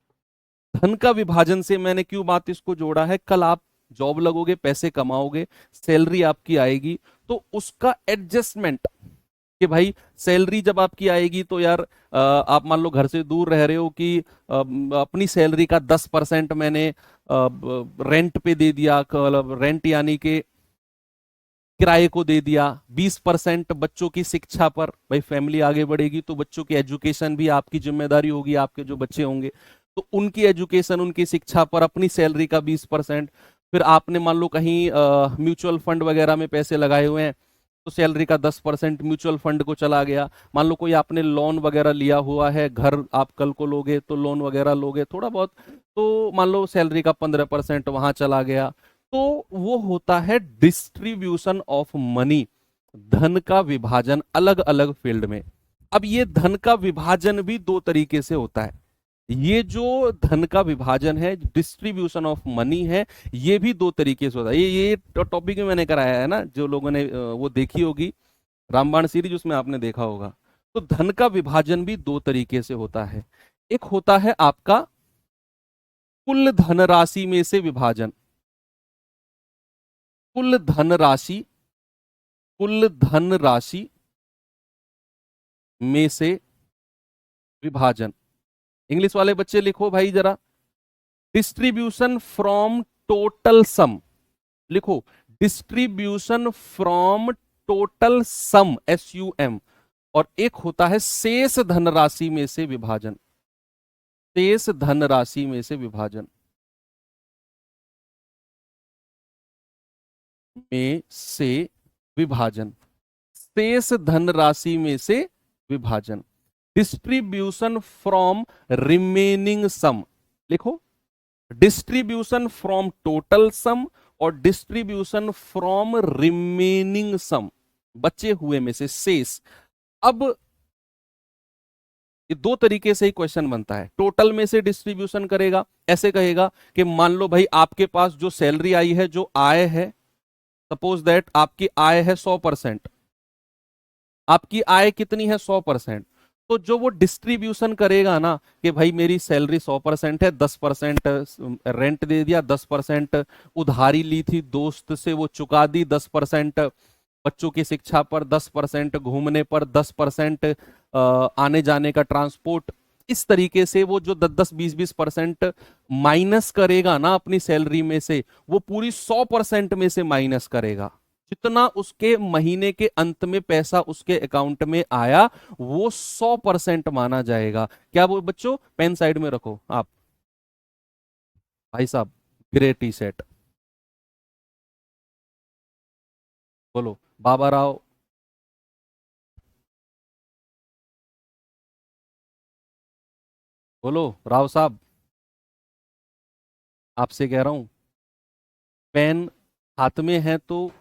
धन का विभाजन से मैंने क्यों बात इसको जोड़ा है? कल आप जॉब लगोगे, पैसे कमाओगे, सैलरी आपकी आएगी, तो उसका एडजस्टमेंट, कि भाई सैलरी जब आपकी आएगी तो यार आप मान लो घर से दूर रह रहे हो, कि अपनी सैलरी का 10% मैंने रेंट पे दे दिया, रेंट यानी कि किराए को दे दिया, 20% बच्चों की शिक्षा पर। भाई फैमिली आगे बढ़ेगी तो बच्चों की एजुकेशन भी आपकी जिम्मेदारी होगी, आपके जो बच्चे होंगे तो उनकी एजुकेशन, उनकी शिक्षा पर अपनी सैलरी का 20%। फिर आपने मान लो कहीं म्यूचुअल फंड वगैरह में पैसे लगाए हुए हैं, तो सैलरी का 10% म्यूचुअल फंड को चला गया। मान लो कोई आपने लोन वगैरह लिया हुआ है, घर आप कल को लोगे तो लोन वगैरह लोगे थोड़ा बहुत, तो मान लो सैलरी का 15% वहां चला गया। तो वो होता है डिस्ट्रीब्यूशन ऑफ मनी, धन का विभाजन अलग अलग फील्ड में। अब ये धन का विभाजन भी दो तरीके से होता है। ये जो धन का विभाजन है, डिस्ट्रीब्यूशन ऑफ मनी है, ये भी दो तरीके से होता है। ये टॉपिक में मैंने कराया है ना, जो लोगों ने वो देखी होगी रामबाण सीरीज, उसमें आपने देखा होगा। तो धन का विभाजन भी दो तरीके से होता है। एक होता है आपका कुल धनराशि में से विभाजन, कुल धनराशि, कुल धनराशि में से विभाजन। इंग्लिश वाले बच्चे लिखो भाई जरा, डिस्ट्रीब्यूशन फ्रॉम टोटल सम, लिखो distribution from total sum, SUM। और एक होता है शेष धनराशि में से विभाजन, शेष धनराशि में से विभाजन, में से विभाजन, शेष धनराशि में से विभाजन। डिस्ट्रीब्यूशन फ्रॉम रिमेनिंग सम, लिखो डिस्ट्रीब्यूशन फ्रॉम टोटल सम और डिस्ट्रीब्यूशन फ्रॉम रिमेनिंग सम, बचे हुए में से शेष। अब ये दो तरीके से ही क्वेश्चन बनता है। टोटल में से डिस्ट्रीब्यूशन करेगा, ऐसे कहेगा कि मान लो भाई आपके पास जो सैलरी आई है, जो आय है, सपोज दैट आपकी आय है 100%, आपकी आय कितनी है 100%। तो जो वो डिस्ट्रीब्यूशन करेगा ना कि भाई मेरी सैलरी 100% है, 10% रेंट दे दिया, 10% उधारी ली थी दोस्त से वो चुका दी, 10% बच्चों की शिक्षा पर, 10% घूमने पर, 10% आने जाने का ट्रांसपोर्ट, इस तरीके से वो जो 10-10, 20-20% माइनस करेगा ना अपनी सैलरी में से, वो पूरी 100% में से माइनस करेगा। जितना उसके महीने के अंत में पैसा उसके अकाउंट में आया, वो 100% माना जाएगा। क्या वो बच्चों, पेन साइड में रखो आप, भाई साहब ग्रे टी शर्ट, बोलो बाबा राव, बोलो राव साहब, आपसे कह रहा हूं, पेन हाथ में है तो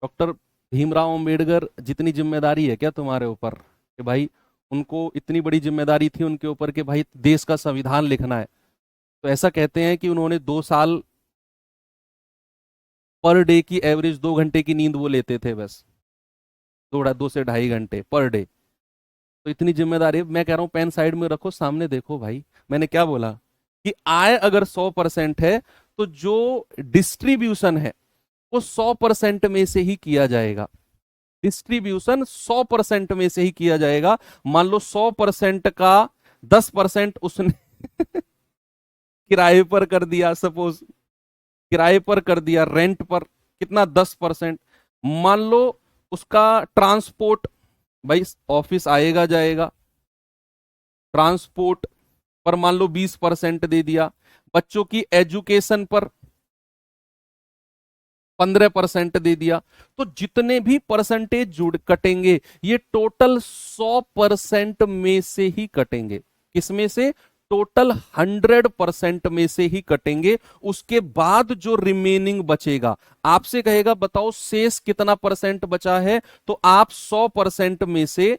डॉक्टर भीमराव अंबेडकर जितनी जिम्मेदारी है क्या तुम्हारे ऊपर कि भाई, उनको इतनी बड़ी जिम्मेदारी थी उनके ऊपर कि भाई देश का संविधान लिखना है। तो ऐसा कहते हैं कि उन्होंने 2 साल पर डे की एवरेज 2 घंटे की नींद वो लेते थे बस, 2 से 2.5 घंटे पर डे। तो इतनी जिम्मेदारी, मैं कह रहा हूं पेन साइड में रखो, सामने देखो भाई, मैंने क्या बोला कि आय अगर 100% है तो जो डिस्ट्रीब्यूशन है वो 100% में से ही किया जाएगा। डिस्ट्रीब्यूशन 100% में से ही किया जाएगा। मान लो 100% का 10% उसने किराए पर कर दिया, सपोज किराए पर कर दिया, रेंट पर कितना 10%। मान लो उसका ट्रांसपोर्ट, भाई ऑफिस आएगा जाएगा, ट्रांसपोर्ट पर मान लो 20% दे दिया। बच्चों की एजुकेशन पर 15% दे दिया। तो जितने भी परसेंटेज जुड़ कटेंगे, ये टोटल 100% में से ही कटेंगे। किसमें से? टोटल 100% में से ही कटेंगे। उसके बाद जो रिमेनिंग बचेगा, आपसे कहेगा बताओ शेष कितना परसेंट बचा है, तो आप 100% में से,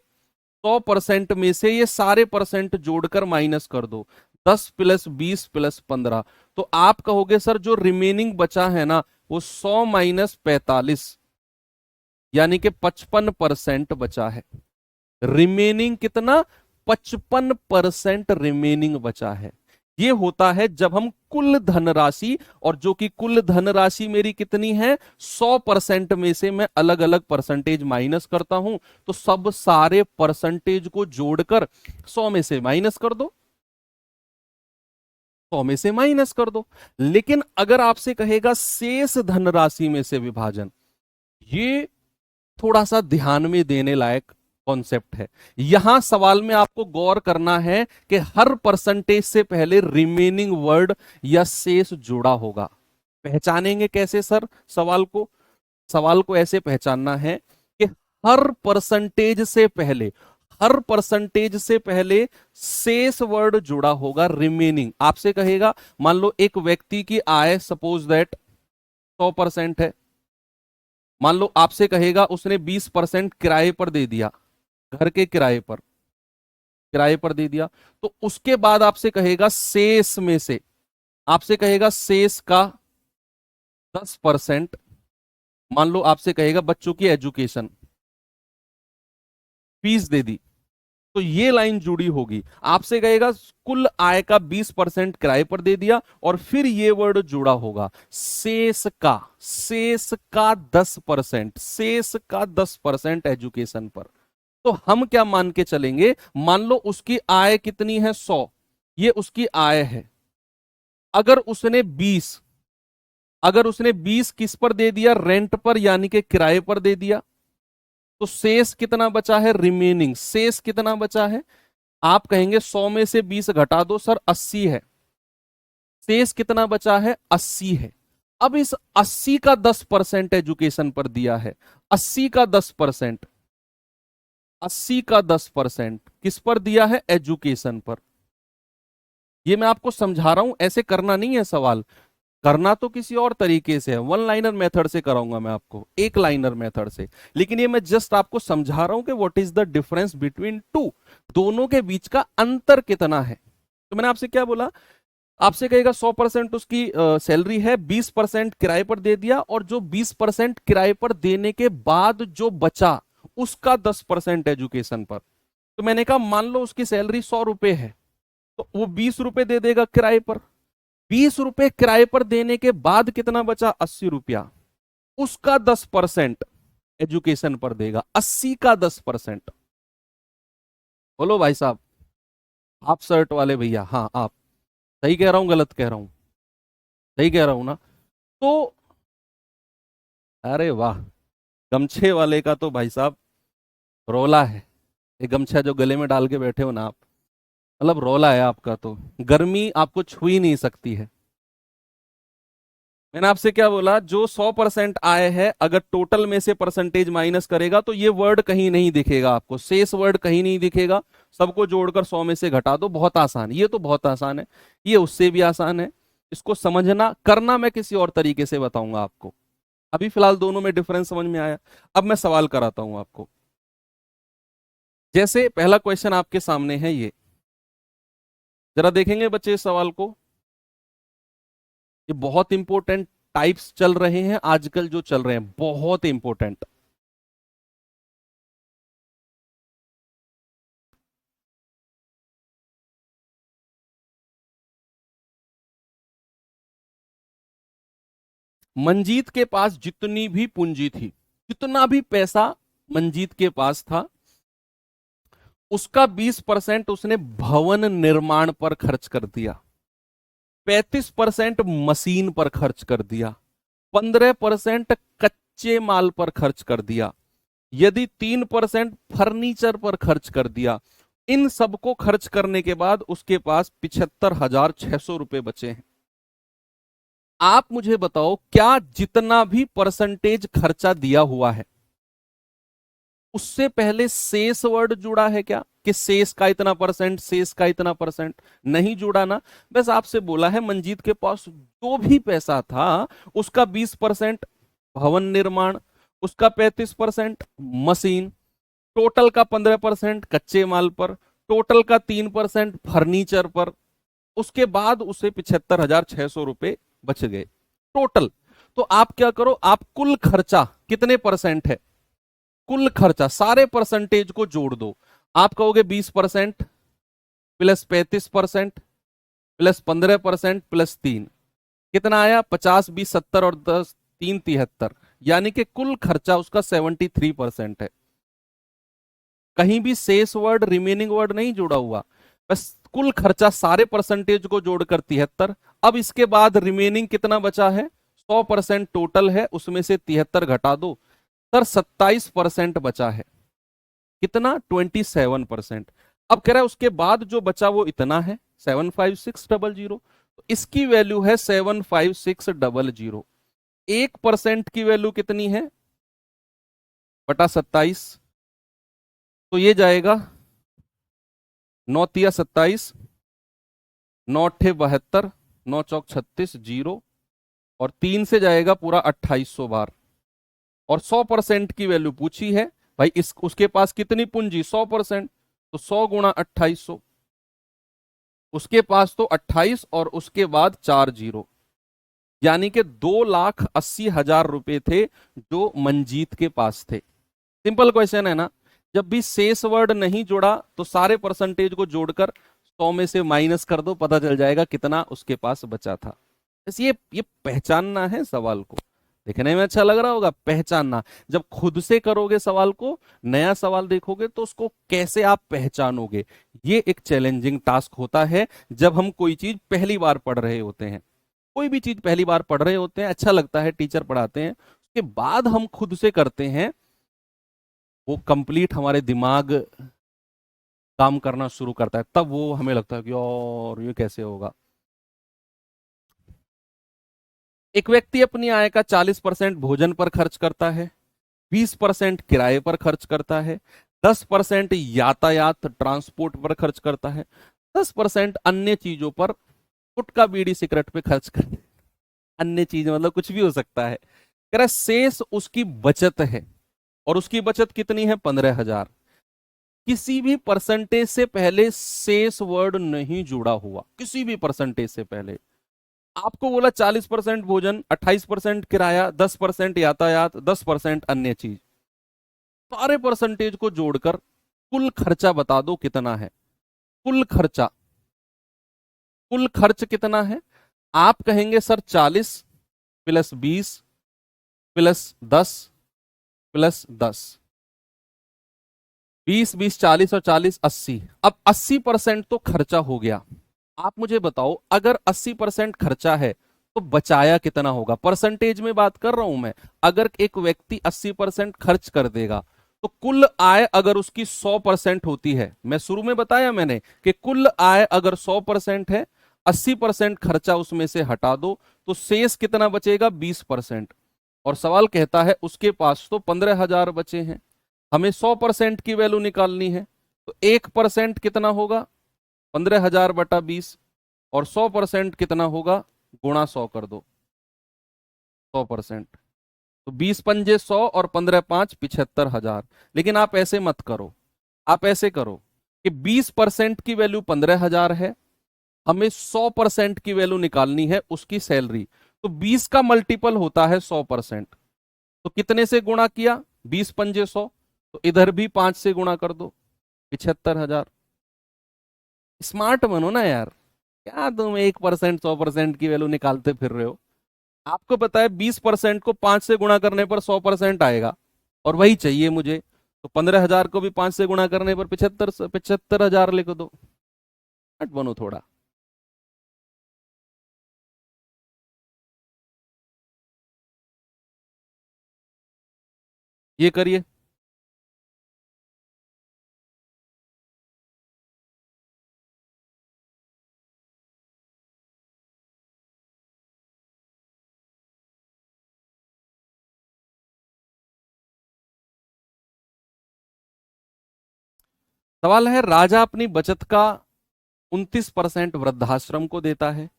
100% में से ये सारे परसेंट जोड़कर माइनस कर दो, 10 + 20 + 15। तो आप कहोगे सर जो रिमेनिंग बचा है ना वो 100 - 45, यानी कि 55% बचा है। रिमेनिंग कितना? 55% रिमेनिंग बचा है। ये होता है जब हम कुल धनराशि, और जो कि कुल धनराशि मेरी कितनी है 100% में से मैं अलग अलग परसेंटेज माइनस करता हूं। तो सब सारे परसेंटेज को जोड़कर 100 में से माइनस कर दो, 100 में से माइनस कर दो। लेकिन अगर आपसे कहेगा शेष धनराशि में से विभाजन, ये थोड़ा सा ध्यान में देने लायक कॉन्सेप्ट है। यहां सवाल में आपको गौर करना है कि हर परसेंटेज से पहले रिमेनिंग वर्ड या शेष जुड़ा होगा। पहचानेंगे कैसे सर सवाल को? सवाल को ऐसे पहचानना है कि हर परसेंटेज से पहले, हर परसेंटेज से पहले शेष वर्ड जुड़ा होगा, रिमेनिंग। आपसे कहेगा मान लो एक व्यक्ति की आय सपोज दैट 100% है, मान लो आपसे कहेगा उसने 20% किराए पर दे दिया, घर के किराए पर दे दिया, तो उसके बाद आपसे कहेगा शेष में से, आपसे कहेगा शेष का 10%, मान लो आपसे कहेगा बच्चों की एजुकेशन फीस दे दी, तो ये लाइन जुड़ी होगी। आपसे कहेगा कुल आय का 20% किराए पर दे दिया, और फिर ये वर्ड जुड़ा होगा शेष का 10%, शेष का 10% एजुकेशन पर। तो हम क्या मान के चलेंगे, मान लो उसकी आय कितनी है 100, ये उसकी आय है। अगर उसने 20, अगर उसने 20 किस पर दे दिया, रेंट पर यानी कि किराए पर दे दिया, तो शेष कितना बचा है, रिमेनिंग शेष कितना बचा है। आप कहेंगे 100 में से 20 घटा दो सर, 80 है, शेष कितना बचा है, 80 है। अब इस 80 का 10% एजुकेशन पर दिया है, 80 का 10%, 80 का 10% किस पर दिया है, एजुकेशन पर। ये मैं आपको समझा रहा हूं, ऐसे करना नहीं है सवाल, करना तो किसी और तरीके से है, वन लाइनर मेथड से कराऊंगा मैं आपको, एक लाइनर मेथड से, लेकिन ये मैं जस्ट आपको समझा रहा हूं कि what is the difference between two, दोनों के बीच का अंतर कितना है। तो मैंने आपसे क्या बोला, आपसे कहेगा 100% उसकी सैलरी है, 20% किराए पर दे दिया, और जो 20% किराए पर देने के बाद जो बचा उसका 10% एजुकेशन पर। तो मैंने कहा मान लो उसकी सैलरी 100 रुपए है, तो वो 20 रुपए दे देगा किराए पर, 20 रुपए किराए पर देने के बाद कितना बचा, 80 रुपया, उसका 10% एजुकेशन पर देगा, 80 का 10%। बोलो भाई साहब, आप शर्ट वाले भैया, हाँ आप, सही कह रहा हूं गलत कह रहा हूं, सही कह रहा हूं ना। तो अरे वाह, गमछे वाले का तो भाई साहब रोला है, ये गमछा जो गले में डाल के बैठे हो ना आप, मतलब रोला है आपका, तो गर्मी आपको छू ही नहीं सकती है। मैंने आपसे क्या बोला, जो 100% आए है, अगर टोटल में से परसेंटेज माइनस करेगा तो ये वर्ड कहीं नहीं दिखेगा आपको, शेष वर्ड कहीं नहीं दिखेगा, सबको जोड़कर 100 में से घटा दो, बहुत आसान, ये तो बहुत आसान है, ये उससे भी आसान है। इसको समझना, करना मैं किसी और तरीके से बताऊंगा आपको, अभी फिलहाल दोनों में डिफरेंस समझ में आया। अब मैं सवाल कराता हूं आपको, जैसे पहला क्वेश्चन आपके सामने है ये, जरा देखेंगे बच्चे इस सवाल को, ये बहुत इंपॉर्टेंट टाइप्स चल रहे हैं आजकल, जो चल रहे हैं बहुत इंपॉर्टेंट। मंजीत के पास जितनी भी पूंजी थी, जितना भी पैसा मंजीत के पास था, उसका 20% उसने भवन निर्माण पर खर्च कर दिया, 35% मशीन पर खर्च कर दिया, 15% कच्चे माल पर खर्च कर दिया, यदि 3% फर्नीचर पर खर्च कर दिया, इन सबको खर्च करने के बाद उसके पास 75,600 रुपए बचे हैं। आप मुझे बताओ, क्या जितना भी परसेंटेज खर्चा दिया हुआ है उससे पहले शेष वर्ड जुड़ा है क्या, कि शेष का इतना परसेंट, शेष का इतना परसेंट, नहीं जुड़ा ना। बस आपसे बोला है मंजीत के पास जो भी पैसा था उसका 20% भवन निर्माण, उसका 35% मशीन, टोटल का 15% कच्चे माल पर, टोटल का 3% फर्नीचर पर, उसके बाद उसे 75,600 रुपए बच गए टोटल। तो आप क्या करो, आप कुल खर्चा कितने परसेंट है, कुल खर्चा सारे परसेंटेज को जोड़ दो। आप कहोगे 20% प्लस 35% प्लस 15% प्लस 3, कितना आया, 50 20 70 और 10 3 73, यानी कि कुल खर्चा उसका 73% है। कहीं भी शेष वर्ड रिमेनिंग वर्ड नहीं जुड़ा हुआ, बस कुल खर्चा सारे परसेंटेज को जोड़कर 73। अब इसके बाद रिमेनिंग कितना बचा है, 100% टोटल है, उसमें से 73 घटा दो सर, 27% बचा है, कितना, 27%। अब कह रहा है उसके बाद जो बचा वो इतना है 75600, तो इसकी वैल्यू है 75600। 1% की वैल्यू कितनी है, बटा 27, तो ये जाएगा 9 तिया 27, 9 अट्ठे 72, 9 चौक 36, जीरो, और 3 से जाएगा पूरा 2800 बार। और 100% की वैल्यू पूछी है भाई, इस उसके पास कितनी पूंजी, 100%, तो 100 गुणा 2800, उसके पास तो 28 और उसके बाद 4 जीरो, यानी कि 2,80,000 रुपए थे जो मंजीत के पास थे। सिंपल क्वेश्चन है ना। जब भी शेष वर्ड नहीं जुड़ा तो सारे परसेंटेज को जोड़कर 100 में से माइनस कर दो, पता चल जाएगा कितना उसके पास बचा था। बस ये पहचानना है सवाल को। देखने में अच्छा लग रहा होगा, पहचानना। जब खुद से करोगे सवाल को, नया सवाल देखोगे तो उसको कैसे आप पहचानोगे, ये एक चैलेंजिंग टास्क होता है जब हम कोई चीज पहली बार पढ़ रहे होते हैं। कोई भी चीज पहली बार पढ़ रहे होते हैं, अच्छा लगता है, टीचर पढ़ाते हैं, उसके बाद हम खुद से करते हैं, वो कंप्लीट हमारे दिमाग काम करना शुरू करता है, तब वो हमें लगता है कि और ये कैसे होगा। एक व्यक्ति अपनी आय का 40% भोजन पर खर्च करता है, 20% किराए पर खर्च करता है, 10% यातायात ट्रांसपोर्ट पर खर्च करता है, 10% अन्य चीजों पर, गुटखा बीड़ी सिगरेट पे खर्च करता है। अन्य चीज मतलब कुछ भी हो सकता है। कह रहा है शेष उसकी बचत है, और उसकी बचत कितनी है, 15,000। किसी भी परसेंटेज से पहले शेष वर्ड नहीं जुड़ा हुआ, किसी भी परसेंटेज से पहले। आपको बोला 40% भोजन, 28% किराया, 10% यातायात, 10% अन्य चीज, सारे परसेंटेज को जोड़कर कुल खर्चा बता दो कितना है। कुल खर्चा, कुल खर्च कितना है? आप कहेंगे सर 40 प्लस 20 प्लस 10 प्लस 10, 20 20 40 और 40 80। अब 80% तो खर्चा हो गया। आप मुझे बताओ, अगर 80% खर्चा है तो बचाया कितना होगा? परसेंटेज में बात कर रहा हूं मैं। अगर एक व्यक्ति 80% खर्च कर देगा तो कुल आय अगर उसकी 100% होती है, मैं शुरू में बताया मैंने कि कुल आय अगर 100% है, 80% खर्चा उसमें से हटा दो तो शेष कितना बचेगा? 20%। और सवाल कहता है उसके पास तो 15,000 बचे हैं, हमें 100% की वैल्यू निकालनी है, तो 1% कितना होगा? 15,000 बटा 20, और 100% कितना होगा? गुणा 100 कर दो, 100%। तो 20 पंजे 100 और 15 5 75,000। लेकिन आप ऐसे मत करो, आप ऐसे करो कि 20% की वैल्यू 15,000 है, हमें 100% की वैल्यू निकालनी है उसकी सैलरी, तो 20 का मल्टीपल होता है 100%। तो कितने से गुणा किया? 20 पंजे 100, तो इधर भी 5 से गुणा कर दो, 75,000। स्मार्ट बनो ना यार, क्या तुम 1% 100% की वैल्यू निकालते फिर रहे हो? आपको पता है 20% को 5 से गुणा करने पर 100% आएगा, और वही चाहिए मुझे। तो 15,000 को भी 5 से गुणा करने पर 75,000 लिख दो। हट बनो थोड़ा। ये करिए। सवाल है, राजा अपनी बचत का 29% वृद्धाश्रम को देता है,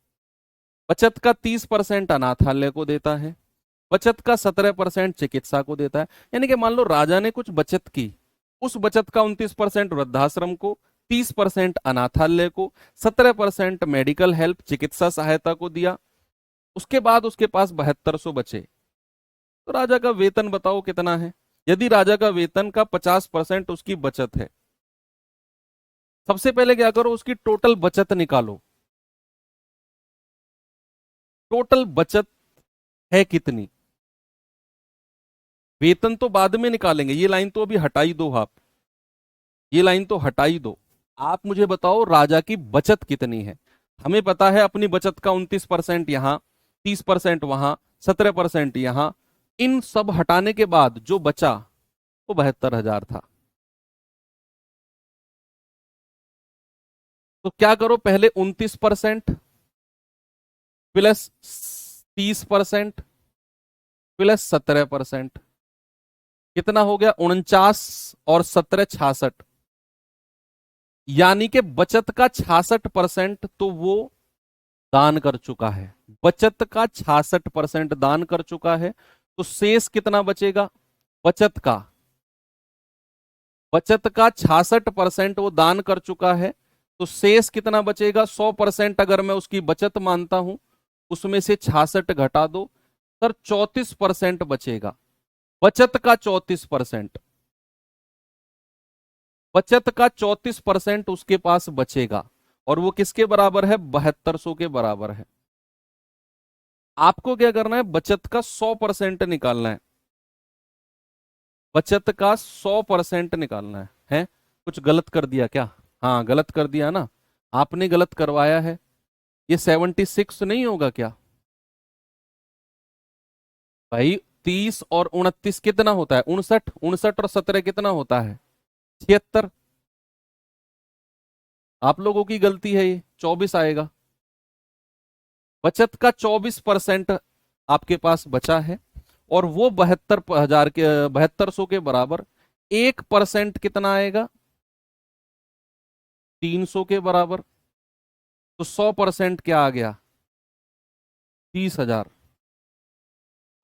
बचत का 30% अनाथालय को देता है, बचत का 17% चिकित्सा को देता है। यानी कि मान लो राजा ने कुछ बचत की, उस बचत का 29% वृद्धाश्रम को, 30% अनाथालय को, 17% मेडिकल हेल्प चिकित्सा सहायता को दिया। उसके बाद उसके पास 7200 बचे। तो राजा का वेतन बताओ कितना है? यदि राजा का वेतन का 50% उसकी बचत है, सबसे पहले क्या करो, उसकी टोटल बचत निकालो। टोटल बचत है कितनी? वेतन तो बाद में निकालेंगे, ये लाइन तो अभी हटाई दो आप, ये लाइन तो हटाई दो। आप मुझे बताओ राजा की बचत कितनी है? हमें पता है अपनी बचत का 29% यहां, 30% वहां, 17% यहां। इन सब हटाने के बाद जो बचा वो 72,000 था। तो क्या करो, पहले 29% प्लस 30% प्लस 17%, कितना हो गया 49 और 17 66, यानी कि बचत का 66% तो वो दान कर चुका है। बचत का 66% दान कर चुका है, तो शेष कितना बचेगा? बचत का बचत का 66% वो दान कर चुका है, तो शेष कितना बचेगा? 100% अगर मैं उसकी बचत मानता हूं, उसमें से 66 घटा दो सर, 34% बचेगा। बचत का 34%, बचत का 34% उसके पास बचेगा, और वो किसके बराबर है? 7200 के बराबर है। आपको क्या करना है? बचत का 100% निकालना है। बचत का 100% निकालना है? कुछ गलत कर दिया क्या? हाँ गलत कर दिया ना, आपने गलत करवाया है। ये 76 नहीं होगा क्या भाई? 30 और 29 कितना होता है? 59। 59 और 17 कितना होता है? 76। आप लोगों की गलती है, ये 24 आएगा। बचत का 24% आपके पास बचा है, और वो 72,000 के 7200 के बराबर 1% कितना आएगा? 300 के बराबर। तो 100% क्या आ गया? 30,000।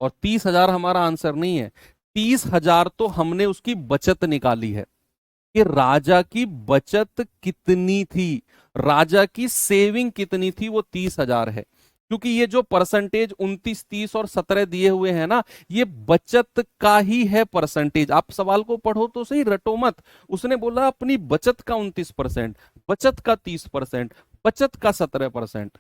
और 30,000 हमारा आंसर नहीं है। 30,000 तो हमने उसकी बचत निकाली है, कि राजा की बचत कितनी थी, राजा की सेविंग कितनी थी, वो 30,000 है। क्योंकि ये जो परसेंटेज 29, 30 और 17 दिए हुए हैं ना, ये बचत का ही है परसेंटेज। आप सवाल को पढ़ो तो सही, रटो मत। उसने बोला अपनी बचत का 29%, बचत का 30%, बचत का 17%।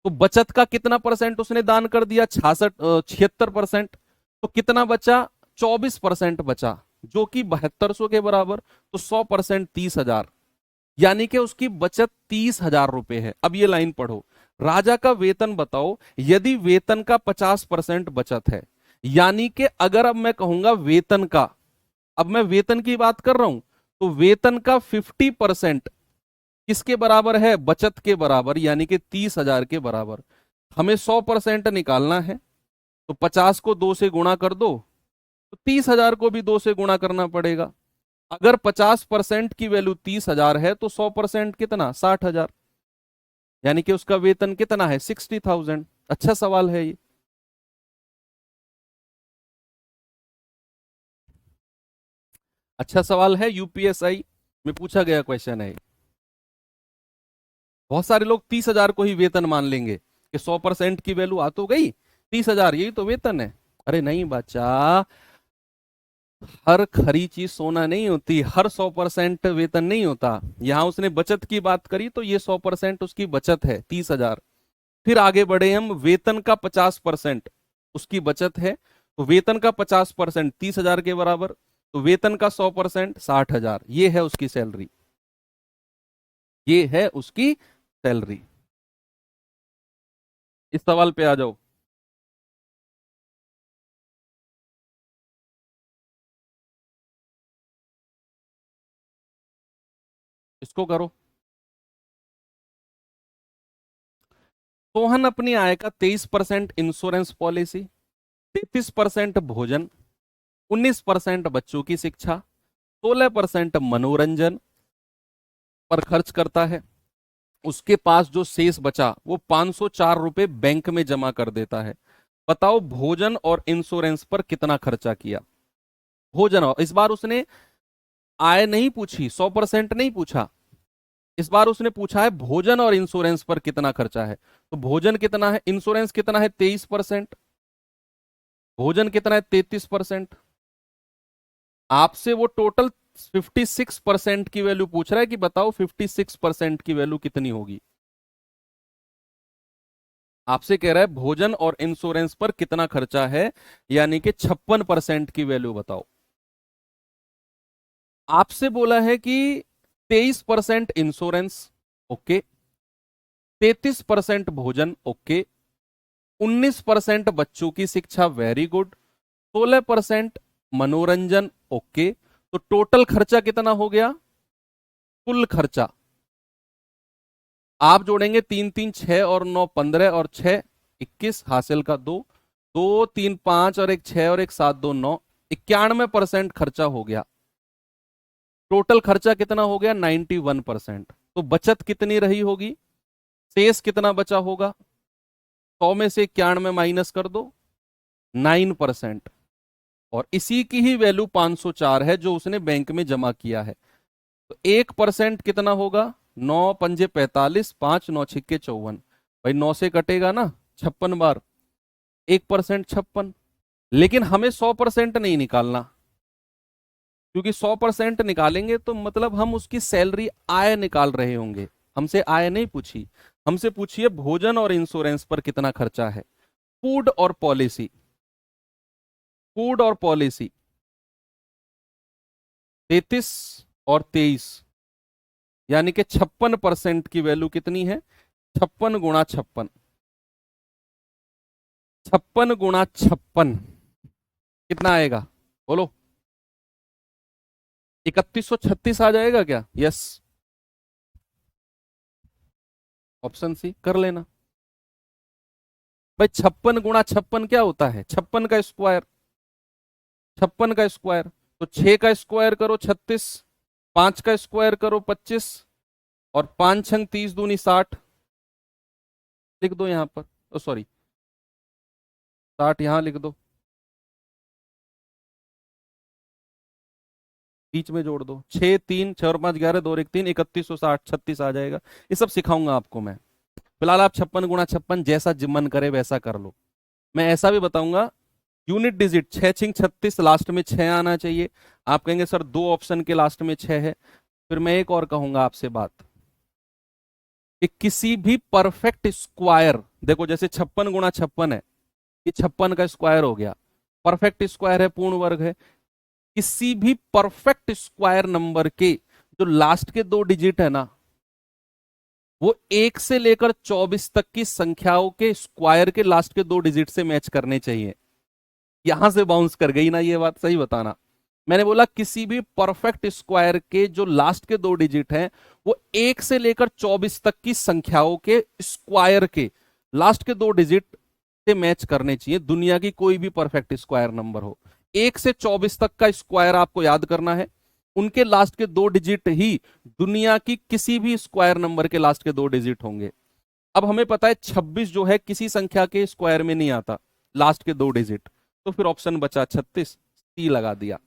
तो बचत का कितना परसेंट उसने दान कर दिया? 76% तो कितना बचा? 24% बचा, जो कि 7200 के बराबर। तो 100% 30,000, यानी कि उसकी बचत 30,000 रुपए है। अब ये लाइन पढ़ो, राजा का वेतन बताओ यदि वेतन का 50% बचत है। यानी कि अगर अब मैं कहूंगा वेतन का, अब मैं वेतन की बात कर रहा हूं, तो वेतन का 50% किसके बराबर है? बचत के बराबर, यानी कि 30,000 के बराबर। हमें 100% निकालना है, तो 50 को 2 से गुणा कर दो, तो 30,000 को भी 2 से गुणा करना पड़ेगा। अगर 50% की वैल्यू 30,000 है, तो 100% कितना? 60,000, यानी कि उसका वेतन कितना है? 60,000। अच्छा सवाल है ये। अच्छा सवाल है, यूपीएसआई में पूछा गया क्वेश्चन है। बहुत सारे लोग 30,000 को ही वेतन मान लेंगे, कि 100% की वैल्यू आ तो गई, 30,000 यही तो वेतन है। अरे नहीं बच्चा, हर खरी चीज सोना नहीं होती, हर 100% वेतन नहीं होता। यहां उसने बचत की बात करी, तो ये 100% उसकी बचत है, 30,000। फिर आगे बढ़े हम, वेतन का 50% उसकी बचत है, तो वेतन का 50% 30,000 के बराबर, तो वेतन का 100% 60,000। ये है उसकी सैलरी, ये है उसकी सैलरी। इस सवाल पे आ जाओ। इसको करो। सोहन अपनी आय का 23% इंश्योरेंस पॉलिसी, 33% भोजन, 19% बच्चों की शिक्षा, 16% मनोरंजन पर खर्च करता है। उसके पास जो शेष बचा वो 504 रुपए बैंक में जमा कर देता है। बताओ भोजन और इंश्योरेंस पर कितना खर्चा किया? भोजन, और इस बार उसने आय नहीं पूछी, 100% नहीं पूछा। इस बार उसने पूछा है भोजन और इंश्योरेंस पर कितना खर्चा है। तो भोजन कितना है, इंश्योरेंस कितना है? 23%, भोजन कितना है? 33%। आपसे वो टोटल 56% की वैल्यू पूछ रहा है, कि बताओ 56% की वैल्यू कितनी होगी। आपसे कह रहा है भोजन और इंश्योरेंस पर कितना खर्चा है, यानी कि 56% की वैल्यू बताओ। आपसे बोला है कि 23% इंश्योरेंस, ओके, 33% भोजन, ओके, 19% बच्चों की शिक्षा, वेरी गुड, 16% मनोरंजन, ओके। तो टोटल खर्चा कितना हो गया? कुल खर्चा आप जोड़ेंगे, 3 3 6 और 9 15 और 6 21, हासिल का 2, 2 3 5 और एक 6 और एक 7 2 9, 91% खर्चा हो गया। टोटल खर्चा कितना हो गया? 91%। तो बचत कितनी रही होगी? शेष कितना बचा होगा? 100 में से 91 माइनस कर दो, 9%। और इसी की ही वैल्यू 504 है जो उसने बैंक में जमा किया है। तो 1% कितना होगा? 9 पंजे 45, 5 9 छिक्के 54। भाई 9 से कटेगा ना 56 बार, 1% 56। लेकिन हमें 100% नहीं निकालना, क्योंकि 100% निकालेंगे तो मतलब हम उसकी सैलरी आय निकाल रहे होंगे। हमसे आय नहीं पूछी, हमसे पूछिए भोजन और इंश्योरेंस पर कितना खर्चा है। फूड और पॉलिसी, फूड और पॉलिसी 33 और 23, यानी कि 56% की वैल्यू कितनी है? 56 गुणा 56, 56 गुणा 56 कितना आएगा? बोलो। 3136 आ जाएगा क्या? यस, ऑप्शन सी कर लेना। भाई 56 गुणा 56 क्या होता है? 56 का स्क्वायर, 56 का स्क्वायर। तो 6 का स्क्वायर करो 36, 5 का स्क्वायर करो 25, और 5 छंग 30 दूनी 60। लिख दो यहां पर, ओ सॉरी 60 यहां लिख दो, बीच में जोड़ दो। 6 3 6 और 5 11, 2 और 1 3, 3160 36 आ जाएगा। ये सब सिखाऊंगा आपको मैं। फिलहाल आप 56 गुणा 56 जैसा मन करे वैसा कर लो। मैं ऐसा भी बताऊंगा, यूनिट डिजिट 6 छिंग 36, लास्ट में 6 आना चाहिए। आप कहेंगे सर दो ऑप्शन के लास्ट में 6 है। फिर मैं एक और कहूंगा आपसे बात, कि किसी भी परफेक्ट स्क्वायर, देखो जैसे 56 गुणा 56 है, ये 56 का स्क्वायर हो गया, परफेक्ट स्क्वायर है, पूर्ण वर्ग है। किसी भी परफेक्ट स्क्वायर नंबर के जो लास्ट के दो डिजिट है ना, वो 1 से लेकर 24 तक की संख्याओं के स्क्वायर के लास्ट के दो डिजिट से मैच करने चाहिए। यहां से बाउंस कर गई ना ये बात? सही बताना। मैंने बोला किसी भी परफेक्ट स्क्वायर के जो लास्ट के दो डिजिट हैं, वो 1 से लेकर 24 तक की संख्याओं के स्क्वायर के लास्ट के दो डिजिट से मैच करने चाहिए। दुनिया की कोई भी परफेक्ट स्क्वायर नंबर हो, 1 से 24 तक का स्क्वायर आपको याद करना है, उनके लास्ट के दो डिजिट ही दुनिया की किसी भी स्क्वायर नंबर के लास्ट के दो डिजिट होंगे। अब हमें पता है 26 जो है किसी संख्या के स्क्वायर में नहीं आता, लास्ट के दो डिजिट। तो फिर ऑप्शन बचा 36, सी लगा दिया।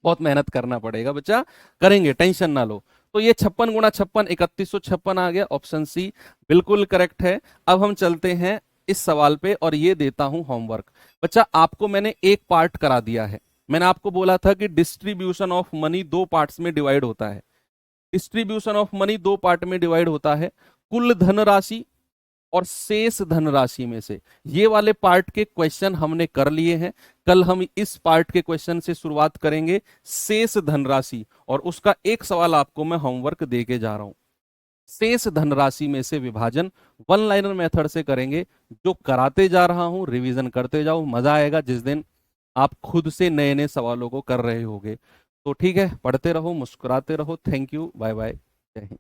बहुत मेहनत करना पड़ेगा बच्चा, करेंगे, टेंशन ना लो। तो ये 56 गुणा 56 3156 आ गया, ऑप्शन सी बिल्कुल करेक्ट है। अब हम चलते हैं इस सवाल पे और ये देता हूं होमवर्क। बच्चा आपको मैंने एक पार्ट करा दिया है। मैंने आपको बोला था कि डिस्ट्रीब्यूशन ऑफ मनी दो पार्ट्स में डिवाइड होता है। डिस्ट्रीब्यूशन ऑफ मनी दो पार्ट में डिवाइड होता है, कुल धनराशि और शेष धनराशि में से। ये वाले पार्ट के क्वेश्चन हमने कर लिए हैं। कल हम इस पार्ट के क्वेश्चन से शुरुआत करेंगे, शेष धनराशि, और उसका एक सवाल आपको मैं होमवर्क दे के जा रहा हूं। शेष धनराशि में से विभाजन वन लाइनर मेथड से करेंगे। जो कराते जा रहा हूं रिवीजन करते जाओ, मजा आएगा जिस दिन आप खुद से नए नए सवालों को कर रहे होगे। तो ठीक है, पढ़ते रहो, मुस्कुराते रहो। थैंक यू, बाय बाय, जय हिंद।